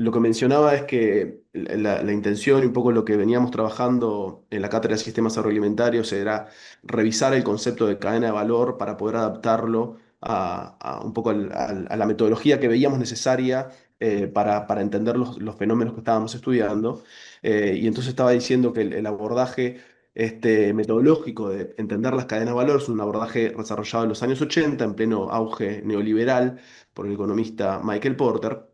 lo que mencionaba es que la intención y un poco lo que veníamos trabajando en la cátedra de sistemas agroalimentarios era revisar el concepto de cadena de valor para poder adaptarlo a un poco a la metodología que veíamos necesaria para entender los fenómenos que estábamos estudiando. Y entonces estaba diciendo que el abordaje metodológico de entender las cadenas de valor es un abordaje desarrollado en los años 80 en pleno auge neoliberal por el economista Michael Porter,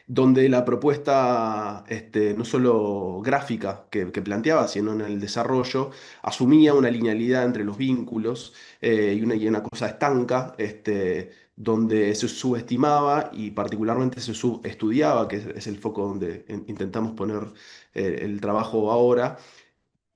donde la propuesta no solo gráfica que planteaba, sino en el desarrollo, asumía una linealidad entre los vínculos y una cosa estanca, donde se subestimaba y particularmente se subestudiaba, que es el foco donde intentamos poner el trabajo ahora,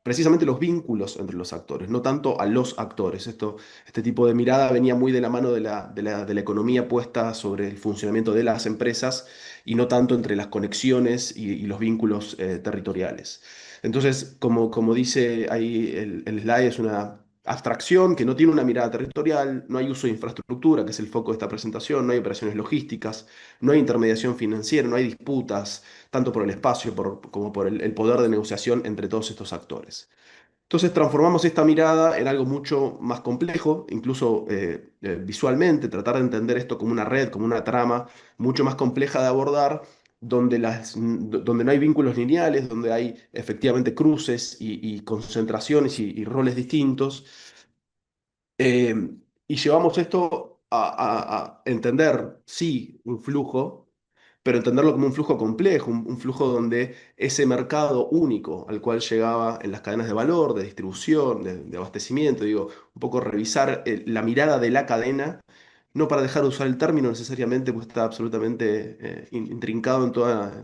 precisamente los vínculos entre los actores, no tanto a los actores. Este tipo de mirada venía muy de la mano de la economía puesta sobre el funcionamiento de las empresas y no tanto entre las conexiones y los vínculos territoriales. Entonces, como dice ahí el slide, es una abstracción que no tiene una mirada territorial, no hay uso de infraestructura, que es el foco de esta presentación, no hay operaciones logísticas, no hay intermediación financiera, no hay disputas tanto por el espacio como por el poder de negociación entre todos estos actores. Entonces transformamos esta mirada en algo mucho más complejo, incluso visualmente, tratar de entender esto como una red, como una trama mucho más compleja de abordar, donde no hay vínculos lineales, donde hay efectivamente cruces y concentraciones y roles distintos. Eh, y llevamos esto a entender, sí, un flujo, pero entenderlo como un flujo complejo, un flujo donde ese mercado único al cual llegaba en las cadenas de valor, de distribución, de abastecimiento, digo, un poco revisar la mirada de la cadena, no para dejar de usar el término necesariamente, pues está absolutamente intrincado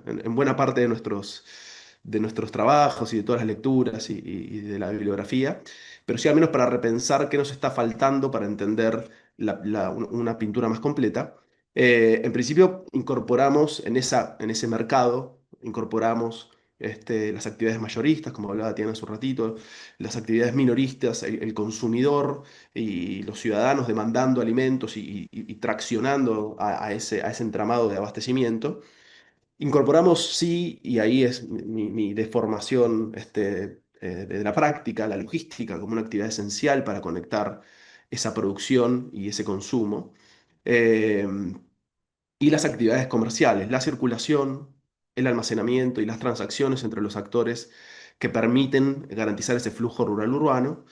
en buena parte de nuestros trabajos y de todas las lecturas y de la bibliografía, pero sí al menos para repensar qué nos está faltando para entender una pintura más completa. En principio, incorporamos en ese mercado, incorporamos las actividades mayoristas, como hablaba Tiana hace un ratito, las actividades minoristas, el consumidor y los ciudadanos demandando alimentos y traccionando a ese entramado de abastecimiento. Incorporamos, sí, y ahí es mi deformación de la práctica, la logística como una actividad esencial para conectar esa producción y ese consumo. Eh, y las actividades comerciales, la circulación, el almacenamiento y las transacciones entre los actores que permiten garantizar ese flujo rural-urbano.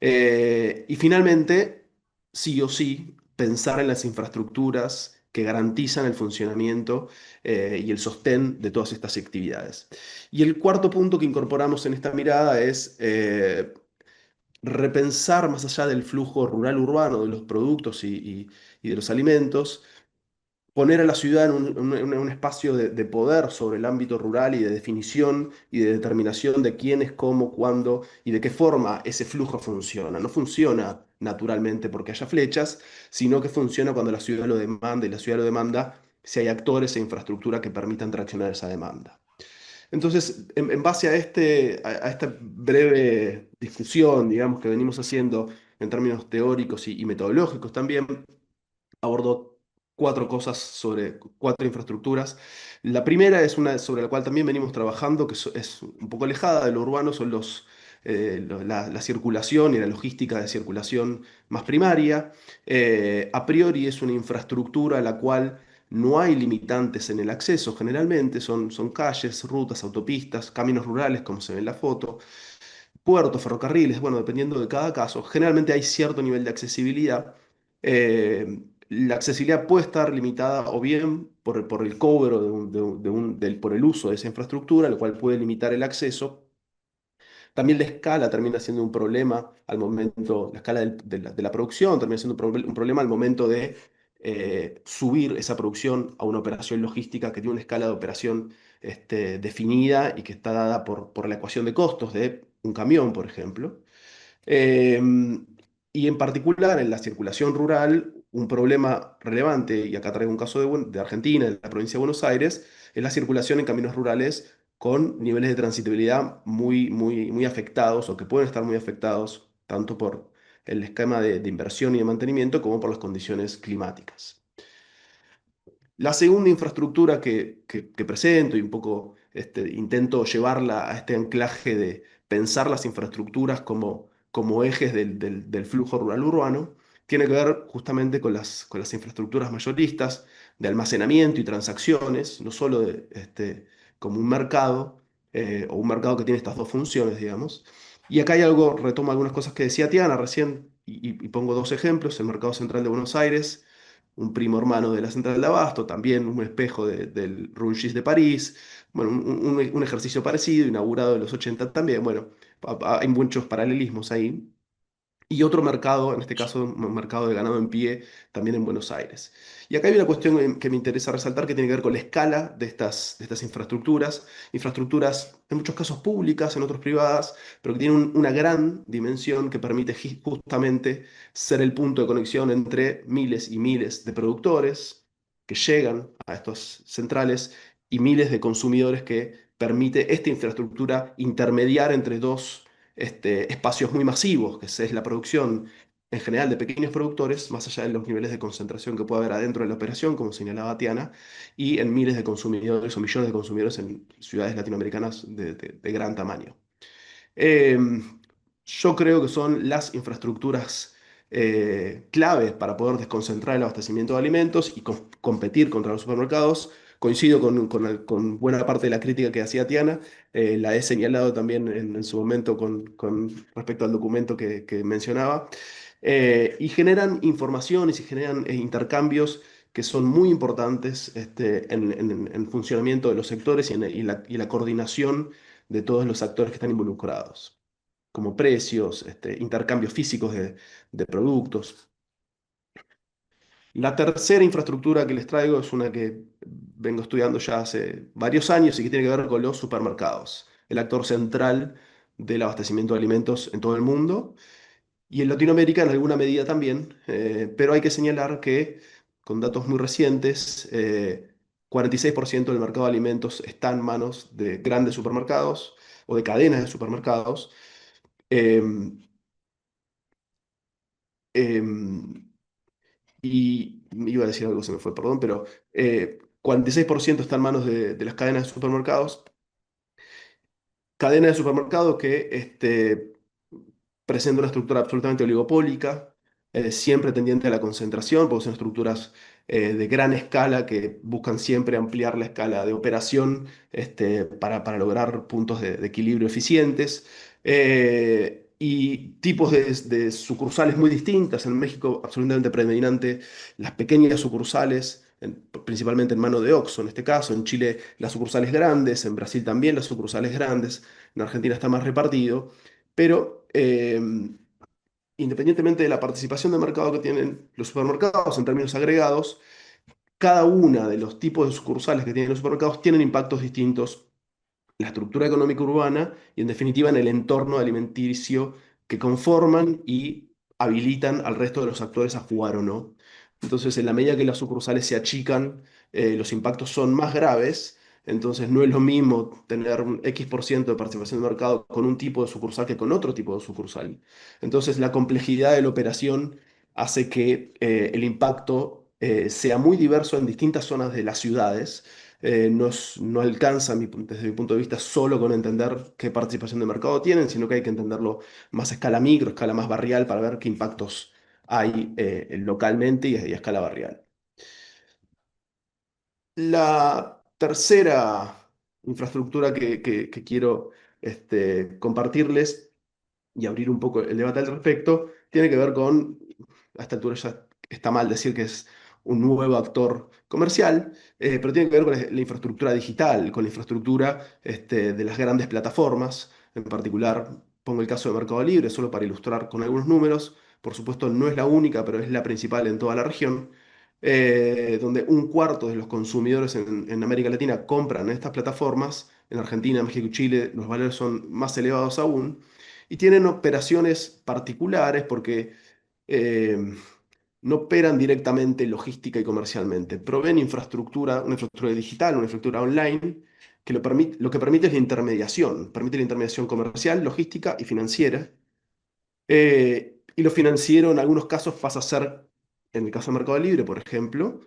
Y finalmente, sí o sí, pensar en las infraestructuras que garantizan el funcionamiento y el sostén de todas estas actividades. Y el cuarto punto que incorporamos en esta mirada es repensar más allá del flujo rural-urbano de los productos y de los alimentos, poner a la ciudad en un espacio de poder sobre el ámbito rural y de definición y de determinación de quién es, cómo, cuándo y de qué forma ese flujo funciona. No funciona naturalmente porque haya flechas, sino que funciona cuando la ciudad lo demanda y la ciudad lo demanda si hay actores e infraestructura que permitan traccionar esa demanda. Entonces, en base a esta breve discusión, digamos, que venimos haciendo en términos teóricos y metodológicos también, abordó cuatro cosas sobre cuatro infraestructuras. La primera es una sobre la cual también venimos trabajando, que es un poco alejada de lo urbano, son la circulación y la logística de circulación más primaria. A priori es una infraestructura a la cual no hay limitantes en el acceso, generalmente son calles, rutas, autopistas, caminos rurales, como se ve en la foto, puertos, ferrocarriles, bueno, dependiendo de cada caso. Generalmente hay cierto nivel de accesibilidad. La accesibilidad puede estar limitada o bien por el cobro por el uso de esa infraestructura, lo cual puede limitar el acceso. También la escala termina siendo un problema al momento, la escala de la producción termina siendo un problema al momento de subir esa producción a una operación logística que tiene una escala de operación definida y que está dada por la ecuación de costos de un camión, por ejemplo. Eh, y en particular en la circulación rural, un problema relevante, y acá traigo un caso de Argentina, de la provincia de Buenos Aires, es la circulación en caminos rurales con niveles de transitabilidad muy, muy, muy afectados o que pueden estar muy afectados tanto por el esquema de inversión y de mantenimiento como por las condiciones climáticas. La segunda infraestructura que presento y un poco intento llevarla a este anclaje de pensar las infraestructuras como ejes del flujo rural urbano, tiene que ver justamente con las infraestructuras mayoristas de almacenamiento y transacciones, no solo como un mercado, o un mercado que tiene estas dos funciones, digamos. Y acá hay algo, retomo algunas cosas que decía Tiana recién, y pongo dos ejemplos: el Mercado Central de Buenos Aires, un primo hermano de la Central de Abasto, también un espejo del Rungis de París, bueno, un ejercicio parecido, inaugurado en los 80 también, bueno, hay muchos paralelismos ahí. Y otro mercado, en este caso un mercado de ganado en pie, también en Buenos Aires. Y acá hay una cuestión que me interesa resaltar que tiene que ver con la escala de estas infraestructuras, infraestructuras en muchos casos públicas, en otros privadas, pero que tienen una gran dimensión que permite justamente ser el punto de conexión entre miles y miles de productores que llegan a estas centrales y miles de consumidores que permite esta infraestructura intermediar entre dos espacios muy masivos, que es la producción en general de pequeños productores, más allá de los niveles de concentración que puede haber adentro de la operación, como señalaba Tiana, y en miles de consumidores o millones de consumidores en ciudades latinoamericanas de gran tamaño. Eh, yo creo que son las infraestructuras claves para poder desconcentrar el abastecimiento de alimentos y competir contra los supermercados. Coincido con buena parte de la crítica que hacía Tiana, la he señalado también en su momento con respecto al documento que mencionaba. Y generan informaciones y generan intercambios que son muy importantes en funcionamiento de los sectores y la coordinación de todos los actores que están involucrados, como precios, intercambios físicos de productos. La tercera infraestructura que les traigo es una que vengo estudiando ya hace varios años y que tiene que ver con los supermercados, el actor central del abastecimiento de alimentos en todo el mundo y en Latinoamérica en alguna medida también, pero hay que señalar que con datos muy recientes, 46% del mercado de alimentos está en manos de grandes supermercados o de cadenas de supermercados. em, em, y iba a decir algo, se me fue, perdón, pero 46% está en manos de las cadenas de supermercados. Cadenas de supermercados que presenta una estructura absolutamente oligopólica, siempre tendiente a la concentración, porque son estructuras de gran escala que buscan siempre ampliar la escala de operación para lograr puntos de equilibrio eficientes. Y tipos de sucursales muy distintas. En México, absolutamente predominante, las pequeñas sucursales, principalmente en mano de Oxxo en este caso. En Chile, las sucursales grandes. En Brasil también las sucursales grandes. En Argentina está más repartido. Pero independientemente de la participación de mercado que tienen los supermercados en términos agregados, cada una de los tipos de sucursales que tienen los supermercados tienen impactos distintos en la estructura económica urbana y en definitiva en el entorno alimenticio que conforman y habilitan al resto de los actores a jugar o no. Entonces, en la medida que las sucursales se achican, los impactos son más graves. Entonces, no es lo mismo tener un X% de participación de mercado con un tipo de sucursal que con otro tipo de sucursal. Entonces, la complejidad de la operación hace que el impacto sea muy diverso en distintas zonas de las ciudades. No alcanza desde mi punto de vista solo con entender qué participación de mercado tienen, sino que hay que entenderlo más a escala micro, escala más barrial, para ver qué impactos hay localmente y a escala barrial. La tercera infraestructura que quiero compartirles y abrir un poco el debate al respecto, tiene que ver con, a esta altura ya está mal decir que es un nuevo actor comercial, pero tiene que ver con la infraestructura digital, con la infraestructura de las grandes plataformas. En particular, pongo el caso de Mercado Libre, solo para ilustrar con algunos números. Por supuesto, no es la única, pero es la principal en toda la región, donde un cuarto de los consumidores en América Latina compran en estas plataformas. En Argentina, México y Chile los valores son más elevados aún y tienen operaciones particulares porque eh, no operan directamente logística y comercialmente, proveen infraestructura, una infraestructura digital, una infraestructura online, que lo que permite es la intermediación, permite la intermediación comercial, logística y financiera. Y lo financiero en algunos casos pasa a ser, en el caso de Mercado Libre, por ejemplo,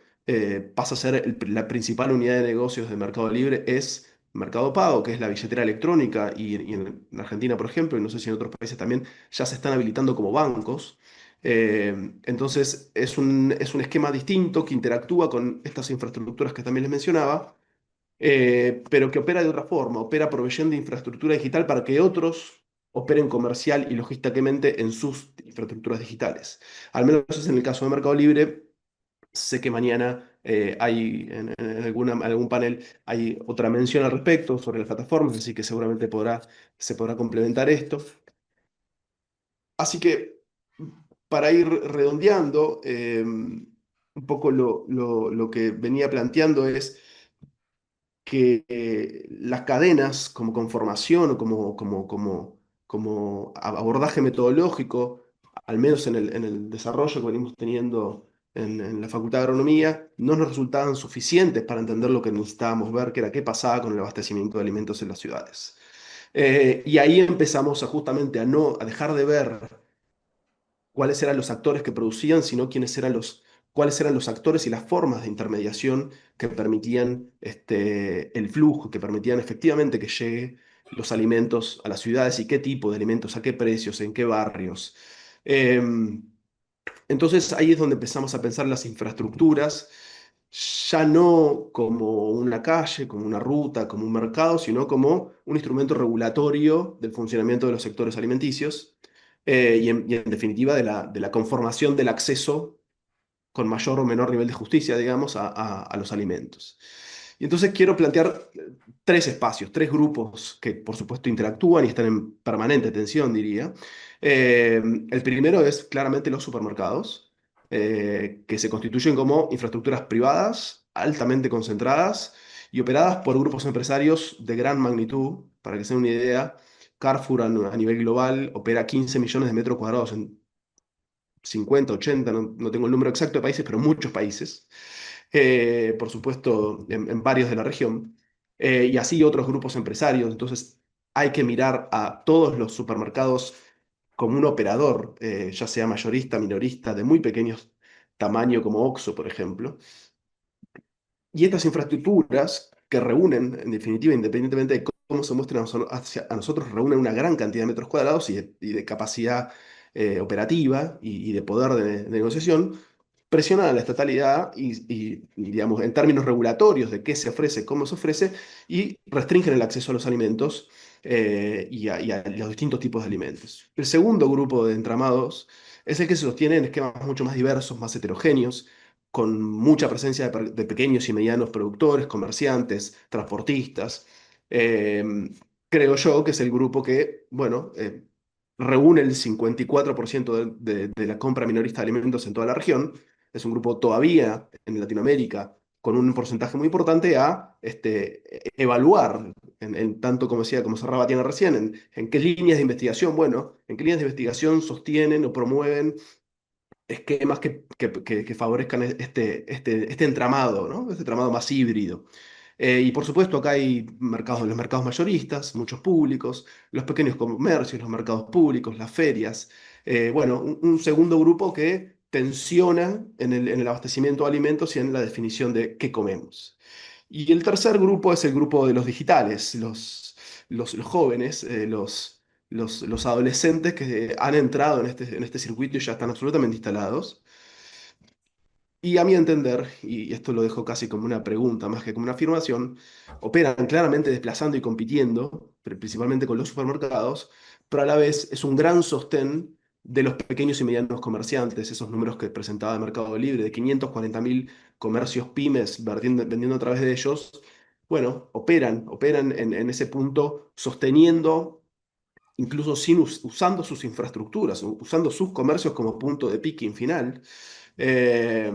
pasa a ser la principal unidad de negocios de Mercado Libre es Mercado Pago, que es la billetera electrónica, y en Argentina, por ejemplo, y no sé si en otros países también, ya se están habilitando como bancos. Entonces es un esquema distinto que interactúa con estas infraestructuras que también les mencionaba, pero que opera de otra forma, opera proveyendo infraestructura digital para que otros operen comercial y logísticamente en sus infraestructuras digitales. Al menos eso es en el caso de Mercado Libre. Sé que mañana hay en algún panel hay otra mención al respecto sobre las plataformas, así que seguramente se podrá complementar esto. Así que para ir redondeando, un poco lo que venía planteando es que las cadenas como conformación o como abordaje metodológico, al menos en el desarrollo que venimos teniendo en la Facultad de Agronomía, no nos resultaban suficientes para entender lo que necesitábamos ver, que era qué pasaba con el abastecimiento de alimentos en las ciudades. Y ahí empezamos justamente a dejar de ver cuáles eran los actores que producían, sino cuáles eran los actores y las formas de intermediación que permitían el flujo, que permitían efectivamente que llegue los alimentos a las ciudades y qué tipo de alimentos, a qué precios, en qué barrios. Em, entonces ahí es donde empezamos a pensar las infraestructuras, ya no como una calle, como una ruta, como un mercado, sino como un instrumento regulatorio del funcionamiento de los sectores alimenticios, y en definitiva de la conformación del acceso con mayor o menor nivel de justicia, digamos, a los alimentos. Y entonces quiero plantear tres espacios, tres grupos que por supuesto interactúan y están en permanente tensión, diría. El primero es claramente los supermercados, que se constituyen como infraestructuras privadas, altamente concentradas y operadas por grupos empresarios de gran magnitud. Para que se den una idea, Carrefour a nivel global opera 15 millones de metros cuadrados en 50, 80, no tengo el número exacto de países, pero muchos países, por supuesto, en varios de la región, y así otros grupos empresarios. Entonces, hay que mirar a todos los supermercados como un operador, ya sea mayorista, minorista, de muy pequeños tamaño, como Oxxo, por ejemplo. Y estas infraestructuras que reúnen, en definitiva, independientemente de cómo se muestren a nosotros, reúnen una gran cantidad de metros cuadrados y de capacidad operativa y de poder de negociación, presionan a la estatalidad digamos, en términos regulatorios de qué se ofrece, cómo se ofrece, y restringen el acceso a los alimentos y a los distintos tipos de alimentos. El segundo grupo de entramados es el que se sostiene en esquemas mucho más diversos, más heterogéneos, con mucha presencia de pequeños y medianos productores, comerciantes, transportistas. Eh, Creo yo que es el grupo que, bueno, reúne el 54% de la compra minorista de alimentos en toda la región. Es un grupo todavía en Latinoamérica con un porcentaje muy importante a evaluar, en tanto como decía, como cerraba Tiana recién, en qué líneas de investigación, bueno, en qué líneas de investigación sostienen o promueven esquemas que favorezcan este entramado, ¿no? Este entramado más híbrido. Y por supuesto, acá hay los mercados mayoristas, muchos públicos, los pequeños comercios, los mercados públicos, las ferias. Bueno, un segundo grupo que tensiona en el abastecimiento de alimentos y en la definición de qué comemos. Y el tercer grupo es el grupo de los digitales, los jóvenes, los adolescentes que han entrado en este circuito y ya están absolutamente instalados. Y a mi entender, y esto lo dejo casi como una pregunta más que como una afirmación, operan claramente desplazando y compitiendo, principalmente con los supermercados, pero a la vez es un gran sostén de los pequeños y medianos comerciantes, esos números que presentaba el Mercado Libre, de 540.000 comercios pymes vendiendo a través de ellos. Bueno, operan en ese punto sosteniendo, incluso usando sus infraestructuras, usando sus comercios como punto de picking final. Eh,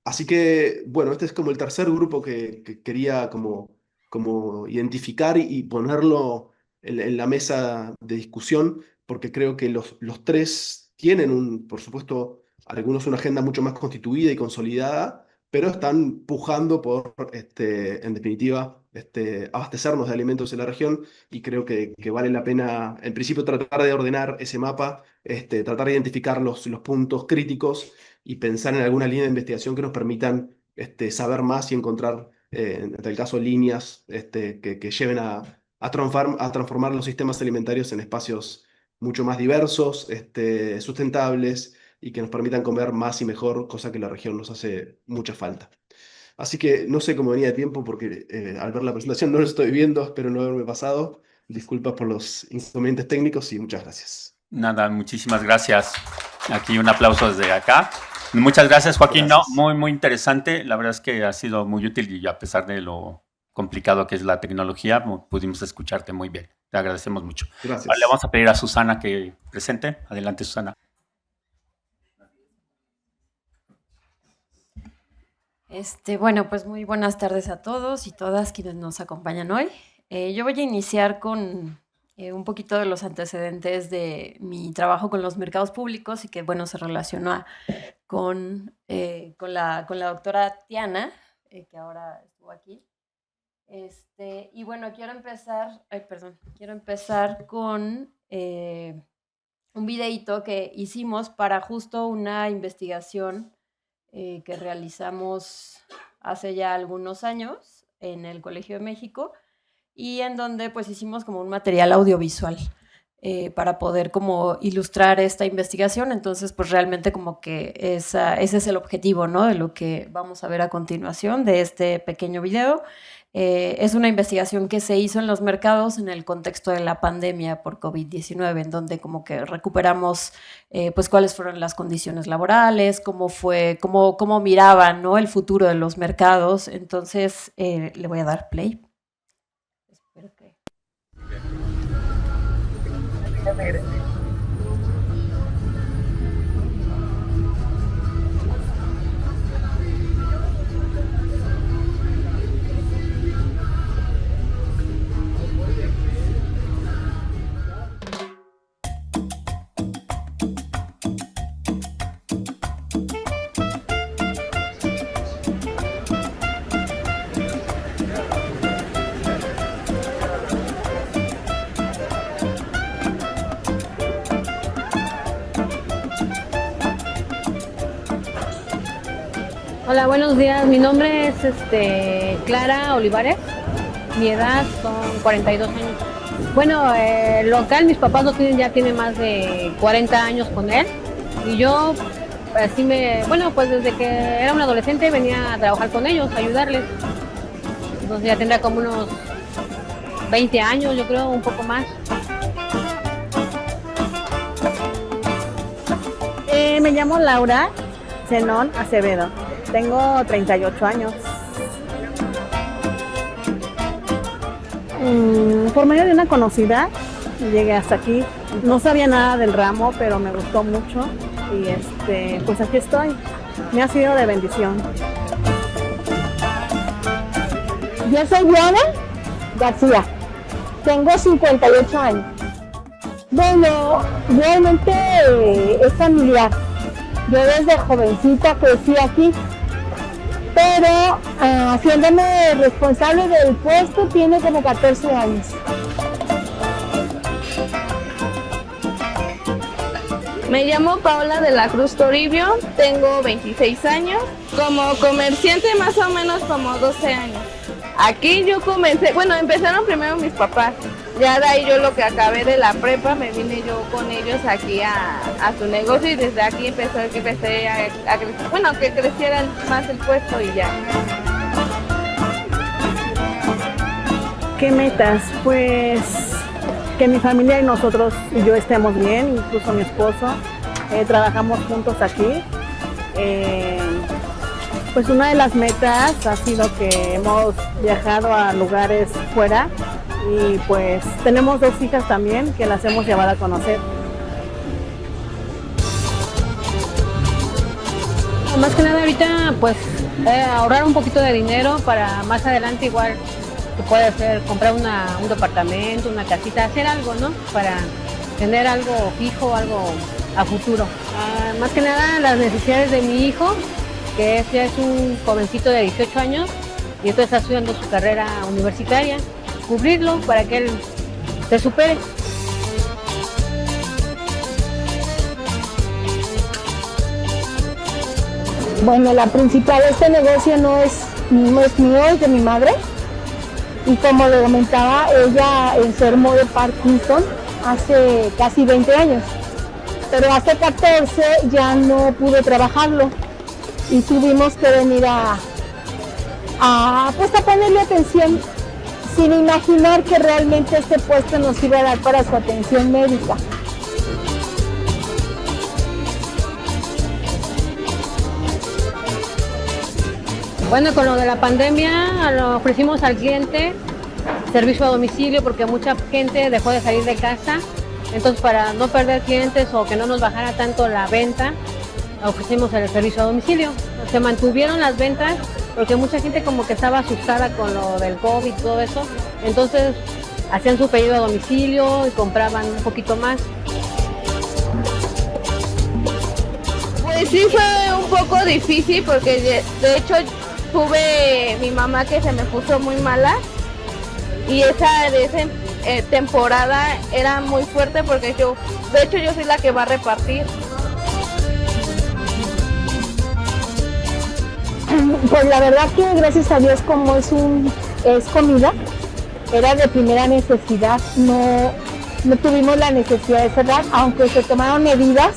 Así que, bueno, este es como el tercer grupo que quería como identificar y ponerlo en la mesa de discusión, porque creo que los tres tienen por supuesto, algunos una agenda mucho más constituida y consolidada, pero están pujando por, en definitiva, abastecernos de alimentos en la región, y creo que vale la pena, en principio, tratar de ordenar ese mapa, tratar de identificar los puntos críticos y pensar en alguna línea de investigación que nos permitan saber más y encontrar, en el caso, líneas que lleven a transformar los sistemas alimentarios en espacios mucho más diversos, sustentables y que nos permitan comer más y mejor, cosa que la región nos hace mucha falta. Así que no sé cómo venía de tiempo porque al ver la presentación no lo estoy viendo, espero no haberme pasado. Disculpas por los inconvenientes técnicos y muchas gracias. Nada, muchísimas gracias. Aquí un aplauso desde acá. Muchas gracias, Joaquín. Gracias. No, muy, muy interesante. La verdad es que ha sido muy útil y a pesar de lo complicado que es la tecnología, pudimos escucharte muy bien. Te agradecemos mucho. Gracias. Vale, vamos a pedir a Susana que presente. Adelante, Susana. Bueno, pues muy buenas tardes a todos y todas quienes nos acompañan hoy. Yo voy a iniciar con un poquito de los antecedentes de mi trabajo con los mercados públicos y que, bueno, se relaciona con la doctora Tiana, que ahora estuvo aquí. Y bueno, quiero empezar con un videíto que hicimos para justo una investigación que realizamos hace ya algunos años en el Colegio de México y en donde pues hicimos como un material audiovisual para poder como ilustrar esta investigación. Entonces pues realmente como que ese es el objetivo, ¿no? De lo que vamos a ver a continuación de este pequeño video. Es una investigación que se hizo en los mercados en el contexto de la pandemia por COVID-19, en donde como que recuperamos pues cuáles fueron las condiciones laborales, cómo miraban, ¿no? El futuro de los mercados. Entonces le voy a dar play. Espero que... Hola, buenos días. Mi nombre es Clara Olivares. Mi edad son 42 años. Bueno, el local, mis papás ya tienen más de 40 años con él. Y yo, pues desde que era un adolescente venía a trabajar con ellos, a ayudarles. Entonces ya tendría como unos 20 años, yo creo, un poco más. Me llamo Laura Zenón Acevedo. Tengo 38 años. Por medio de una conocida llegué hasta aquí. No sabía nada del ramo, pero me gustó mucho y pues aquí estoy. Me ha sido de bendición. Yo soy Diana García. Tengo 58 años. Bueno, realmente es familiar. Yo desde jovencita crecí aquí. Pero haciéndome responsable del puesto tiene como 14 años. Me llamo Paola de la Cruz Toribio, tengo 26 años, como comerciante más o menos como 12 años. Aquí yo empezaron primero mis papás, ya de ahí yo lo que acabé de la prepa me vine yo con ellos aquí a su negocio y desde aquí empecé a crecer, que creciera más el puesto y ya. ¿Qué metas? Pues que mi familia y nosotros y yo estemos bien, incluso mi esposo, trabajamos juntos aquí. Pues una de las metas ha sido que hemos viajado a lugares fuera y pues tenemos 2 hijas también que las hemos llevado a conocer. Más que nada ahorita pues ahorrar un poquito de dinero para más adelante igual se puede hacer, comprar un departamento, una casita, hacer algo, ¿no? Para tener algo fijo, algo a futuro. Más que nada las necesidades de mi hijo, que ya es un jovencito de 18 años y entonces está estudiando su carrera universitaria, cubrirlo para que él se supere. Bueno, la principal de este negocio no es mío, es de mi madre. Y como le comentaba, ella enfermó de Parkinson hace casi 20 años. Pero hace 14 ya no pude trabajarlo. Y tuvimos que venir a ponerle atención sin imaginar que realmente este puesto nos iba a dar para su atención médica. Bueno, con lo de la pandemia lo ofrecimos al cliente servicio a domicilio porque mucha gente dejó de salir de casa. Entonces, para no perder clientes o que no nos bajara tanto la venta, ofrecimos el servicio a domicilio. Se mantuvieron las ventas porque mucha gente como que estaba asustada con lo del COVID y todo eso. Entonces, hacían su pedido a domicilio y compraban un poquito más. Pues sí fue un poco difícil porque de hecho tuve mi mamá que se me puso muy mala y esa temporada era muy fuerte porque yo soy la que va a repartir. Pues la verdad que gracias a Dios como es comida, era de primera necesidad, no tuvimos la necesidad de cerrar, aunque se tomaron medidas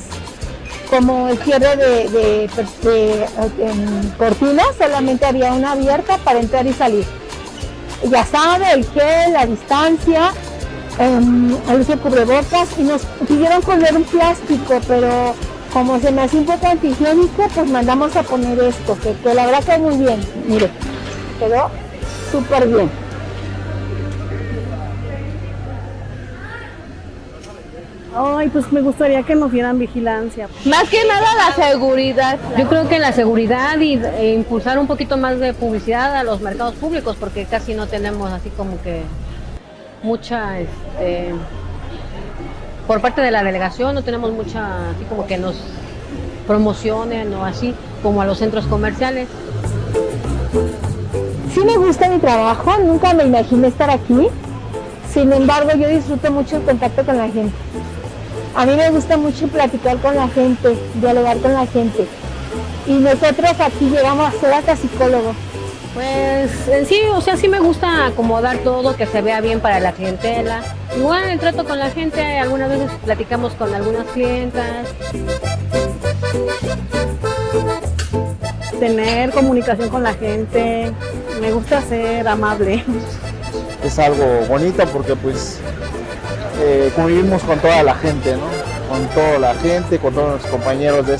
como el cierre de cortinas, solamente había una abierta para entrar y salir. Ya sabe, el gel, la distancia, el uso de cubrebocas, y nos pidieron poner un plástico, pero como se me hace un poco antihigiénico, pues mandamos a poner esto, que la verdad que muy bien, mire, quedó súper bien. Ay, pues me gustaría que nos dieran vigilancia. Más que nada la seguridad. Yo creo que la seguridad e impulsar un poquito más de publicidad a los mercados públicos, porque casi no tenemos así como que mucha, por parte de la delegación no tenemos mucha, así como que nos promocionen o así, como a los centros comerciales. Sí me gusta mi trabajo, nunca me imaginé estar aquí, sin embargo yo disfruto mucho el contacto con la gente. A mí me gusta mucho platicar con la gente, dialogar con la gente. Y nosotros aquí llegamos a ser hasta psicólogos. Pues sí, o sea, sí me gusta acomodar todo, que se vea bien para la clientela. Igual el trato con la gente, algunas veces platicamos con algunas clientas. Tener comunicación con la gente, me gusta ser amable. Es algo bonito porque pues convivimos con toda la gente, ¿no? Con toda la gente, con todos los compañeros de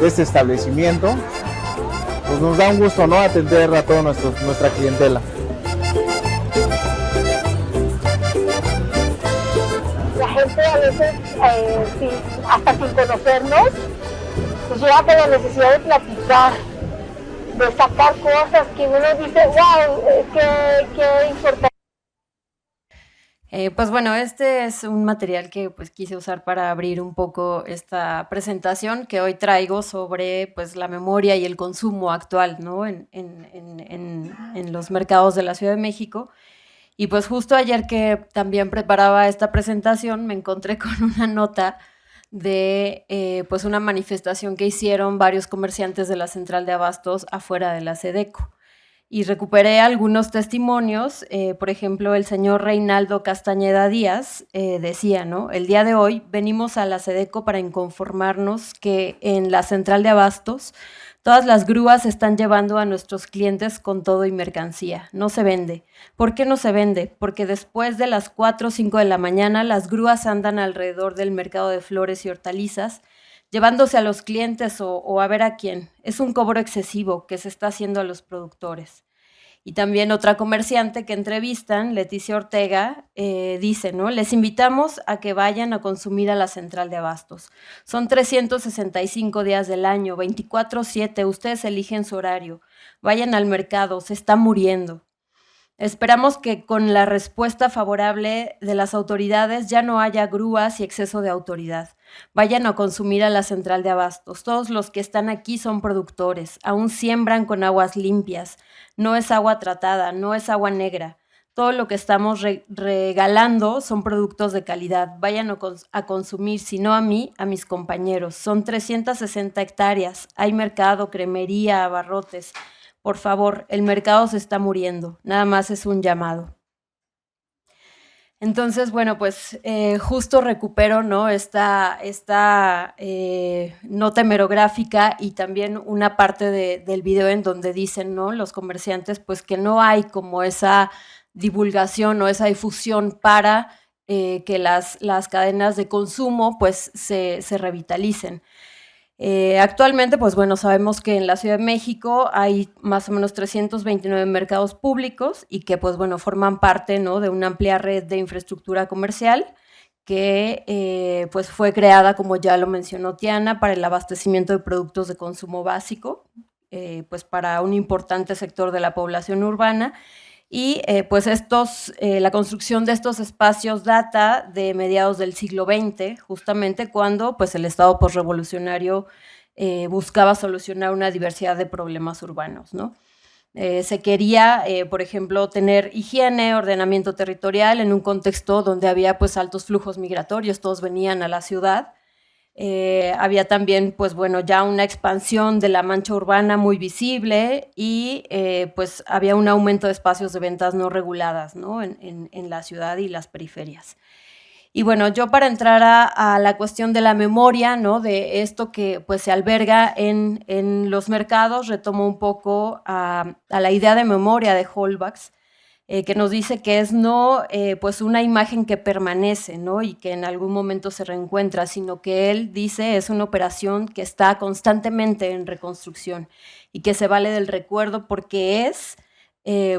este establecimiento. Pues nos da un gusto, ¿no? Atender a toda nuestra clientela. La gente a veces, hasta sin conocernos, pues llega con la necesidad de platicar, de sacar cosas que uno dice, wow, qué importante. Pues bueno, este es un material que pues quise usar para abrir un poco esta presentación que hoy traigo sobre pues la memoria y el consumo actual, ¿no? en los mercados de la Ciudad de México. Y pues justo ayer que también preparaba esta presentación me encontré con una nota de pues una manifestación que hicieron varios comerciantes de la central de abastos afuera de la SEDECO. Y recuperé algunos testimonios, por ejemplo, el señor Reinaldo Castañeda Díaz decía, ¿no? El día de hoy venimos a la SEDECO para inconformarnos que en la central de abastos todas las grúas están llevando a nuestros clientes con todo y mercancía. No se vende. ¿Por qué no se vende? Porque después de las 4 o 5 de la mañana las grúas andan alrededor del mercado de flores y hortalizas llevándose a los clientes o a ver a quién. Es un cobro excesivo que se está haciendo a los productores. Y también otra comerciante que entrevistan, Leticia Ortega, dice, ¿no? Les invitamos a que vayan a consumir a la central de abastos. Son 365 días del año, 24/7, ustedes eligen su horario. Vayan al mercado, se está muriendo. Esperamos que con la respuesta favorable de las autoridades ya no haya grúas y exceso de autoridad. Vayan a consumir a la central de abastos. Todos los que están aquí son productores, aún siembran con aguas limpias. No es agua tratada, no es agua negra. todo lo que estamos regalando son productos de calidad. Vayan a consumir, si no a mí, a mis compañeros. Son 360 hectáreas. Hay mercado, cremería, abarrotes. Por favor, el mercado se está muriendo. Nada más es un llamado. Entonces, bueno, pues justo recupero, ¿no? esta nota hemerográfica y también una parte del video en donde dicen, ¿no? Los comerciantes, pues que no hay como esa divulgación o esa difusión para que las cadenas de consumo pues se revitalicen. Actualmente, pues bueno, sabemos que en la Ciudad de México hay más o menos 329 mercados públicos y que, pues bueno, forman parte, ¿no? de una amplia red de infraestructura comercial que pues fue creada, como ya lo mencionó Tiana, para el abastecimiento de productos de consumo básico, pues para un importante sector de la población urbana. Y pues la construcción de estos espacios data de mediados del siglo XX, justamente cuando pues el Estado posrevolucionario buscaba solucionar una diversidad de problemas urbanos, ¿no? Se quería, por ejemplo, tener higiene, ordenamiento territorial en un contexto donde había pues altos flujos migratorios, todos venían a la ciudad. Había también, pues bueno, ya una expansión de la mancha urbana muy visible y pues había un aumento de espacios de ventas no reguladas, ¿no? en la ciudad y las periferias. Y bueno, yo para entrar a la cuestión de la memoria, ¿no? De esto que pues se alberga en los mercados, retomo un poco a la idea de memoria de Holbach, que nos dice que es no pues una imagen que permanece, ¿no? Y que en algún momento se reencuentra, sino que él dice es una operación que está constantemente en reconstrucción y que se vale del recuerdo porque es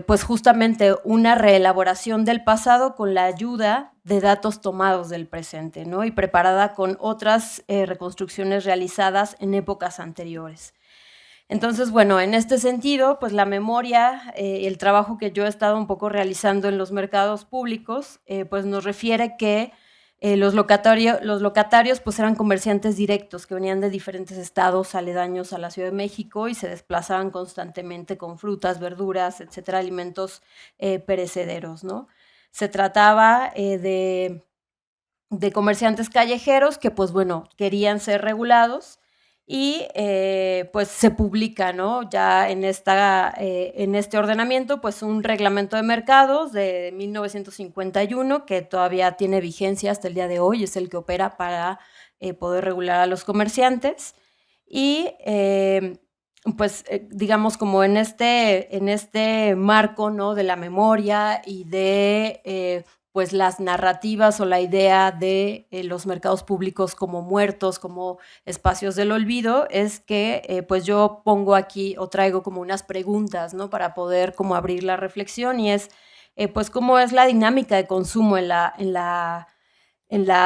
pues justamente una reelaboración del pasado con la ayuda de datos tomados del presente, ¿no? Y preparada con otras reconstrucciones realizadas en épocas anteriores. Entonces, bueno, en este sentido, pues la memoria, el trabajo que yo he estado un poco realizando en los mercados públicos, pues nos refiere que los locatarios pues eran comerciantes directos que venían de diferentes estados aledaños a la Ciudad de México y se desplazaban constantemente con frutas, verduras, etcétera, alimentos perecederos, ¿no? Se trataba de comerciantes callejeros que, pues bueno, querían ser regulados y pues se publica, ¿no? Ya en este ordenamiento, pues un reglamento de mercados de 1951 que todavía tiene vigencia hasta el día de hoy, es el que opera para poder regular a los comerciantes y pues digamos como en este marco, ¿no? De la memoria y de pues las narrativas o la idea de los mercados públicos como muertos, como espacios del olvido, es que pues yo pongo aquí o traigo como unas preguntas, ¿no? Para poder como abrir la reflexión y es pues cómo es la dinámica de consumo en la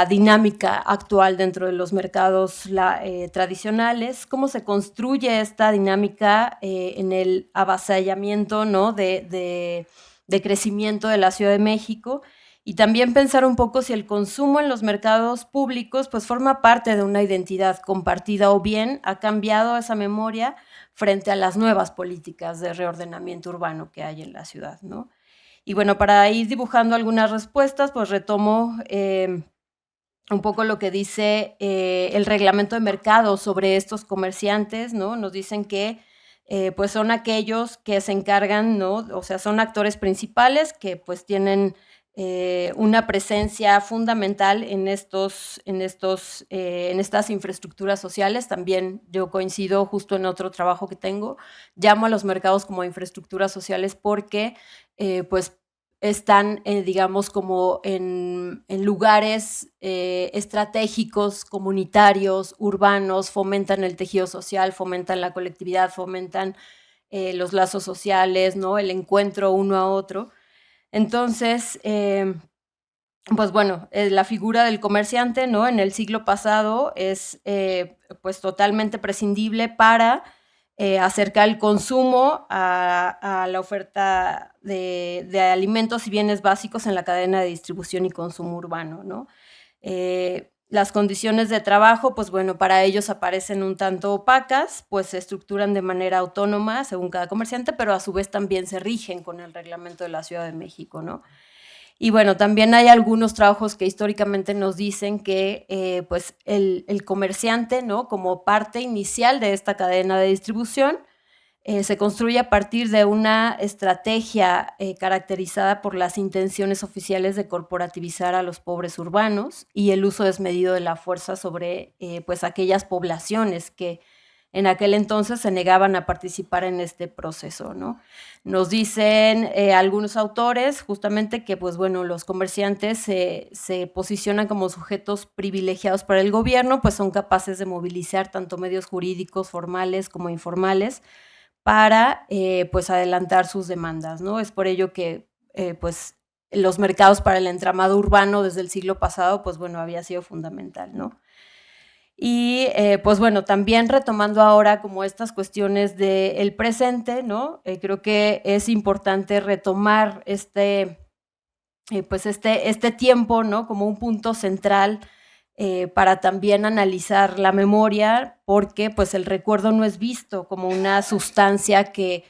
dinámica actual dentro de los mercados tradicionales, cómo se construye esta dinámica en el avasallamiento, ¿no? de crecimiento de la Ciudad de México. Y también pensar un poco si el consumo en los mercados públicos pues forma parte de una identidad compartida o bien ha cambiado esa memoria frente a las nuevas políticas de reordenamiento urbano que hay en la ciudad, ¿no? Y bueno, para ir dibujando algunas respuestas, pues retomo un poco lo que dice el reglamento de mercado sobre estos comerciantes, ¿no? Nos dicen que pues son aquellos que se encargan, ¿no? O sea, son actores principales que pues tienen una presencia fundamental en estas infraestructuras sociales. También yo coincido justo en otro trabajo que tengo, llamo a los mercados como infraestructuras sociales porque pues están, digamos, como en lugares estratégicos, comunitarios, urbanos, fomentan el tejido social, fomentan la colectividad, fomentan los lazos sociales, ¿no? El encuentro uno a otro. Entonces, pues bueno, la figura del comerciante, ¿no? En el siglo pasado es pues totalmente prescindible para acercar el consumo a la oferta de alimentos y bienes básicos en la cadena de distribución y consumo urbano, ¿no? Las condiciones de trabajo, pues bueno, para ellos aparecen un tanto opacas, pues se estructuran de manera autónoma según cada comerciante, pero a su vez también se rigen con el reglamento de la Ciudad de México, ¿no? Y bueno, también hay algunos trabajos que históricamente nos dicen que pues el comerciante, ¿no? Como parte inicial de esta cadena de distribución, se construye a partir de una estrategia caracterizada por las intenciones oficiales de corporativizar a los pobres urbanos y el uso desmedido de la fuerza sobre pues aquellas poblaciones que en aquel entonces se negaban a participar en este proceso, ¿no? Nos dicen algunos autores justamente que pues bueno, los comerciantes se posicionan como sujetos privilegiados para el gobierno, pues son capaces de movilizar tanto medios jurídicos formales como informales para pues adelantar sus demandas, ¿no? Es por ello que pues los mercados para el entramado urbano desde el siglo pasado, pues bueno, había sido fundamental, ¿no? Y pues bueno, también retomando ahora como estas cuestiones del presente, ¿no? Creo que es importante retomar este tiempo, ¿no? Como un punto central para también analizar la memoria, porque pues el recuerdo no es visto como una sustancia que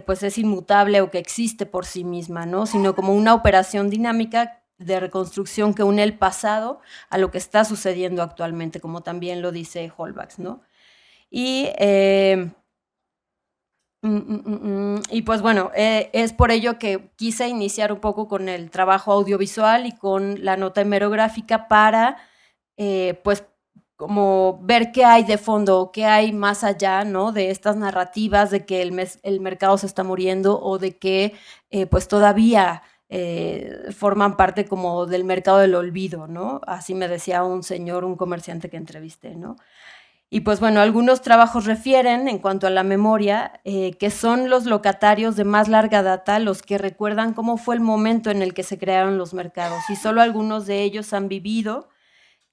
pues es inmutable o que existe por sí misma, ¿no? Sino como una operación dinámica de reconstrucción que une el pasado a lo que está sucediendo actualmente, como también lo dice Holbach, ¿no? Y pues bueno, es por ello que quise iniciar un poco con el trabajo audiovisual y con la nota hemerográfica para pues como ver qué hay de fondo, qué hay más allá, ¿no? De estas narrativas de que el mercado se está muriendo o de que pues todavía forman parte como del mercado del olvido, ¿no? Así me decía un comerciante que entrevisté, ¿no? Y pues bueno, algunos trabajos refieren en cuanto a la memoria que son los locatarios de más larga data los que recuerdan cómo fue el momento en el que se crearon los mercados y solo algunos de ellos han vivido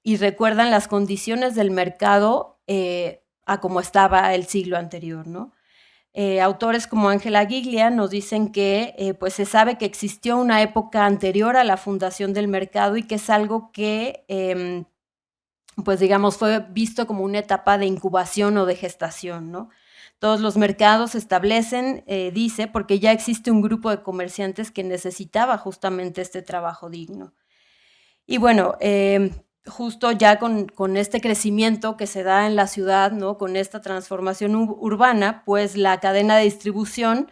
y recuerdan las condiciones del mercado a como estaba el siglo anterior, ¿no? Autores como Ángela Giglia nos dicen que pues se sabe que existió una época anterior a la fundación del mercado y que es algo que pues digamos fue visto como una etapa de incubación o de gestación, ¿no? Todos los mercados se establecen, dice, porque ya existe un grupo de comerciantes que necesitaba justamente este trabajo digno. Y bueno, justo ya con este crecimiento que se da en la ciudad, ¿no? Con esta transformación urbana, pues la cadena de distribución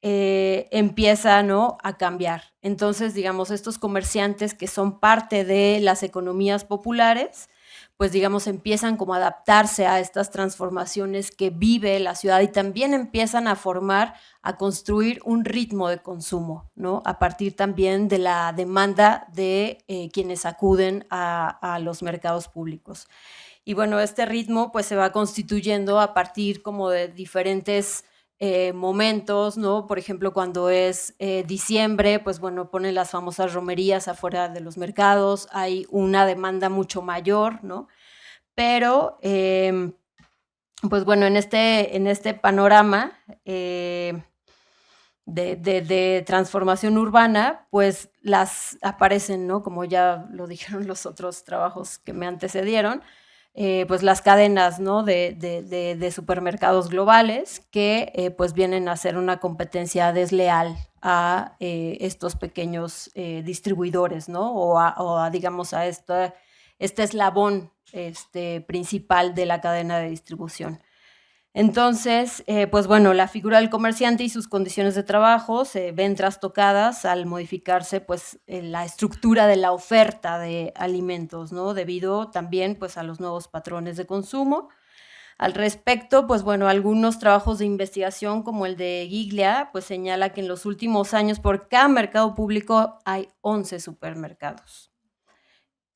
empieza, ¿no? A cambiar. Entonces, digamos, estos comerciantes que son parte de las economías populares, pues digamos, empiezan como a adaptarse a estas transformaciones que vive la ciudad y también empiezan a construir un ritmo de consumo, ¿no? A partir también de la demanda de quienes acuden a los mercados públicos. Y bueno, este ritmo pues se va constituyendo a partir como de diferentes momentos, ¿no? Por ejemplo, cuando es diciembre, pues bueno, ponen las famosas romerías afuera de los mercados, hay una demanda mucho mayor, ¿no? Pero, pues bueno, en este panorama de transformación urbana, pues las aparecen, ¿no? Como ya lo dijeron los otros trabajos que me antecedieron, pues las cadenas, ¿no? de supermercados globales que pues vienen a hacer una competencia desleal a estos pequeños distribuidores, ¿no? O digamos, a este eslabón principal de la cadena de distribución. Entonces, pues bueno, la figura del comerciante y sus condiciones de trabajo se ven trastocadas al modificarse pues la estructura de la oferta de alimentos, ¿no? Debido también pues a los nuevos patrones de consumo. Al respecto, pues bueno, algunos trabajos de investigación como el de Giglia pues señala que en los últimos años por cada mercado público hay 11 supermercados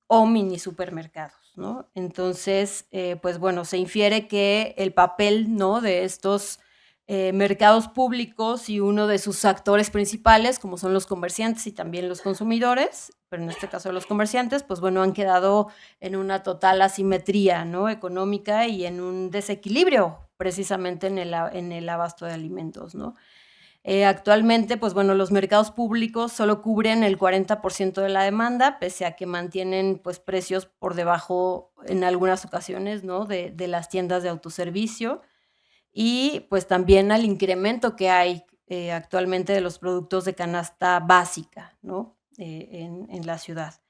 o mini supermercados, ¿no? Entonces, pues bueno, se infiere que el papel, ¿no? de estos mercados públicos y uno de sus actores principales, como son los comerciantes y también los consumidores, pero en este caso los comerciantes, pues bueno, han quedado en una total asimetría, ¿no? económica y en un desequilibrio precisamente en el abasto de alimentos, ¿no? Actualmente, pues bueno, los mercados públicos solo cubren el 40% de la demanda, pese a que mantienen pues precios por debajo en algunas ocasiones, ¿no? de las tiendas de autoservicio, y pues también al incremento que hay actualmente de los productos de canasta básica, ¿no? En la ciudad.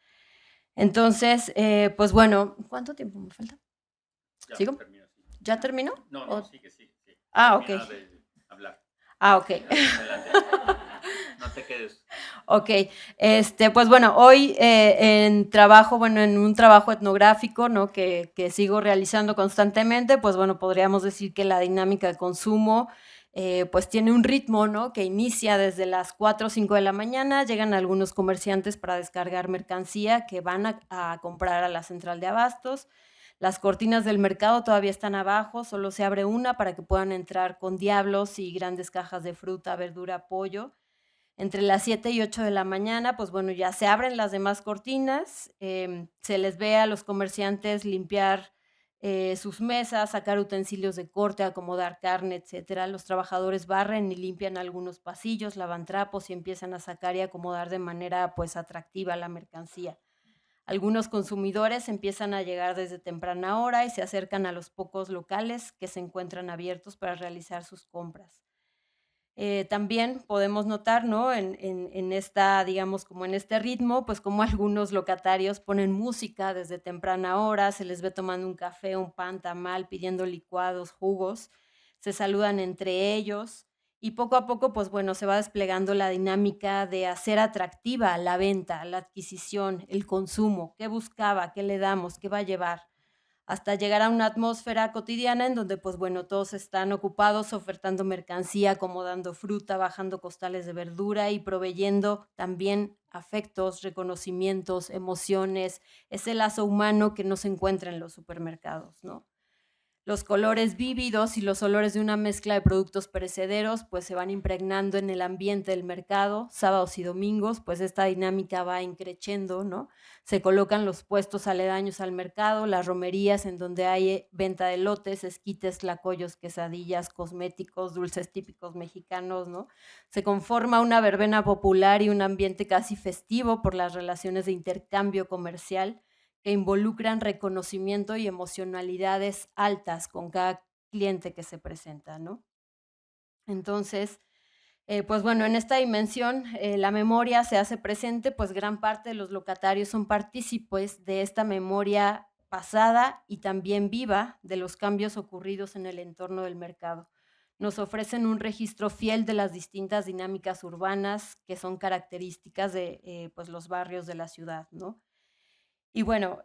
Entonces, pues bueno, ¿cuánto tiempo me falta? ¿Sigo? Termino, sí. ¿Ya terminó? No, sigue. Ah, Termina ok. de hablar. Ah, ok. Adelante. No te quedes. Ok, pues bueno, hoy en un trabajo etnográfico, ¿no? que sigo realizando constantemente, pues bueno, podríamos decir que la dinámica de consumo pues tiene un ritmo, ¿no? que inicia desde las 4 o 5 de la mañana, llegan algunos comerciantes para descargar mercancía que van a comprar a la central de abastos. Las cortinas del mercado todavía están abajo, solo se abre una para que puedan entrar con diablos y grandes cajas de fruta, verdura, pollo. Entre las 7 y 8 de la mañana, pues bueno, ya se abren las demás cortinas, se les ve a los comerciantes limpiar sus mesas, sacar utensilios de corte, acomodar carne, etcétera. Los trabajadores barren y limpian algunos pasillos, lavan trapos y empiezan a sacar y acomodar de manera pues atractiva la mercancía. Algunos consumidores empiezan a llegar desde temprana hora y se acercan a los pocos locales que se encuentran abiertos para realizar sus compras. También podemos notar, ¿no? en esta, digamos, como en este ritmo, pues como algunos locatarios ponen música desde temprana hora, se les ve tomando un café, un pan, tamal, pidiendo licuados, jugos, se saludan entre ellos y poco a poco, pues bueno, se va desplegando la dinámica de hacer atractiva la venta, la adquisición, el consumo, qué buscaba, qué le damos, qué va a llevar, hasta llegar a una atmósfera cotidiana en donde, pues bueno, todos están ocupados ofertando mercancía, acomodando fruta, bajando costales de verdura y proveyendo también afectos, reconocimientos, emociones, ese lazo humano que no se encuentra en los supermercados, ¿no? Los colores vívidos y los olores de una mezcla de productos perecederos pues se van impregnando en el ambiente del mercado, sábados y domingos, pues esta dinámica va increciendo, ¿no? Se colocan los puestos aledaños al mercado, las romerías en donde hay venta de elotes, esquites, tlacoyos, quesadillas, cosméticos, dulces típicos mexicanos, ¿no? Se conforma una verbena popular y un ambiente casi festivo por las relaciones de intercambio comercial que involucran reconocimiento y emocionalidades altas con cada cliente que se presenta, ¿no? Entonces, pues bueno, en esta dimensión la memoria se hace presente, pues gran parte de los locatarios son partícipes de esta memoria pasada y también viva de los cambios ocurridos en el entorno del mercado. Nos ofrecen un registro fiel de las distintas dinámicas urbanas que son características de pues los barrios de la ciudad, ¿no? Y bueno,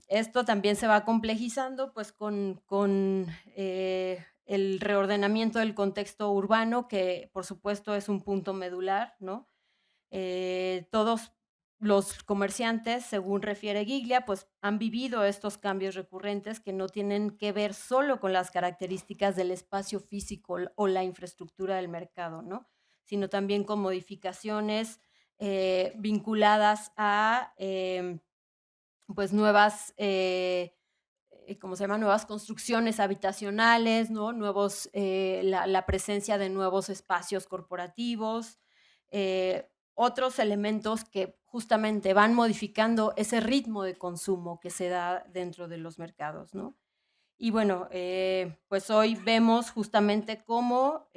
esto también se va complejizando pues con el reordenamiento del contexto urbano, que por supuesto es un punto medular, ¿no? Todos los comerciantes, según refiere Giglia, pues han vivido estos cambios recurrentes que no tienen que ver solo con las características del espacio físico o la infraestructura del mercado, ¿no? Sino también con modificaciones vinculadas a pues nuevas, ¿cómo se llama? Nuevas construcciones habitacionales, ¿no? Nuevos, la presencia de nuevos espacios corporativos, otros elementos que justamente van modificando ese ritmo de consumo que se da dentro de los mercados, ¿no? Y bueno, pues hoy vemos justamente cómo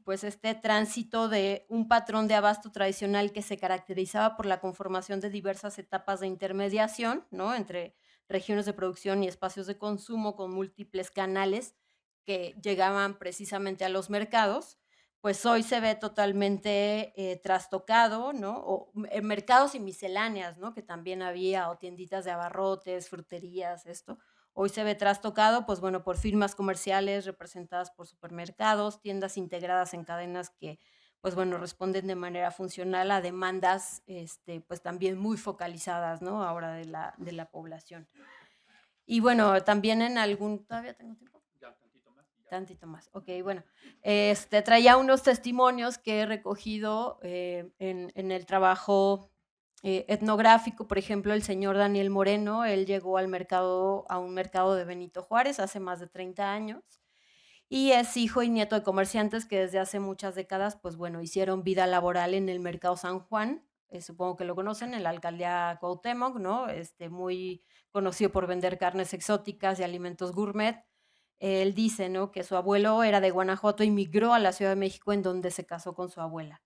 pues este tránsito de un patrón de abasto tradicional que se caracterizaba por la conformación de diversas etapas de intermediación, ¿no? Entre regiones de producción y espacios de consumo con múltiples canales que llegaban precisamente a los mercados, pues hoy se ve totalmente trastocado, ¿no? O mercados y misceláneas, ¿no? Que también había, o tienditas de abarrotes, fruterías, esto. Hoy se ve trastocado, pues bueno, por firmas comerciales representadas por supermercados, tiendas integradas en cadenas que, pues bueno, responden de manera funcional a demandas, pues también muy focalizadas, ¿no? Ahora de la población. Y bueno, también en algún, ¿todavía tengo tiempo? Ya, tantito más. Tantito más, ok, bueno. Traía unos testimonios que he recogido en el trabajo etnográfico. Por ejemplo, el señor Daniel Moreno, él llegó a un mercado de Benito Juárez hace más de 30 años y es hijo y nieto de comerciantes que desde hace muchas décadas, pues bueno, hicieron vida laboral en el Mercado San Juan, supongo que lo conocen, en la alcaldía Cuauhtémoc, ¿no? Muy conocido por vender carnes exóticas y alimentos gourmet. Él dice, ¿no?, que su abuelo era de Guanajuato y migró a la Ciudad de México, en donde se casó con su abuela.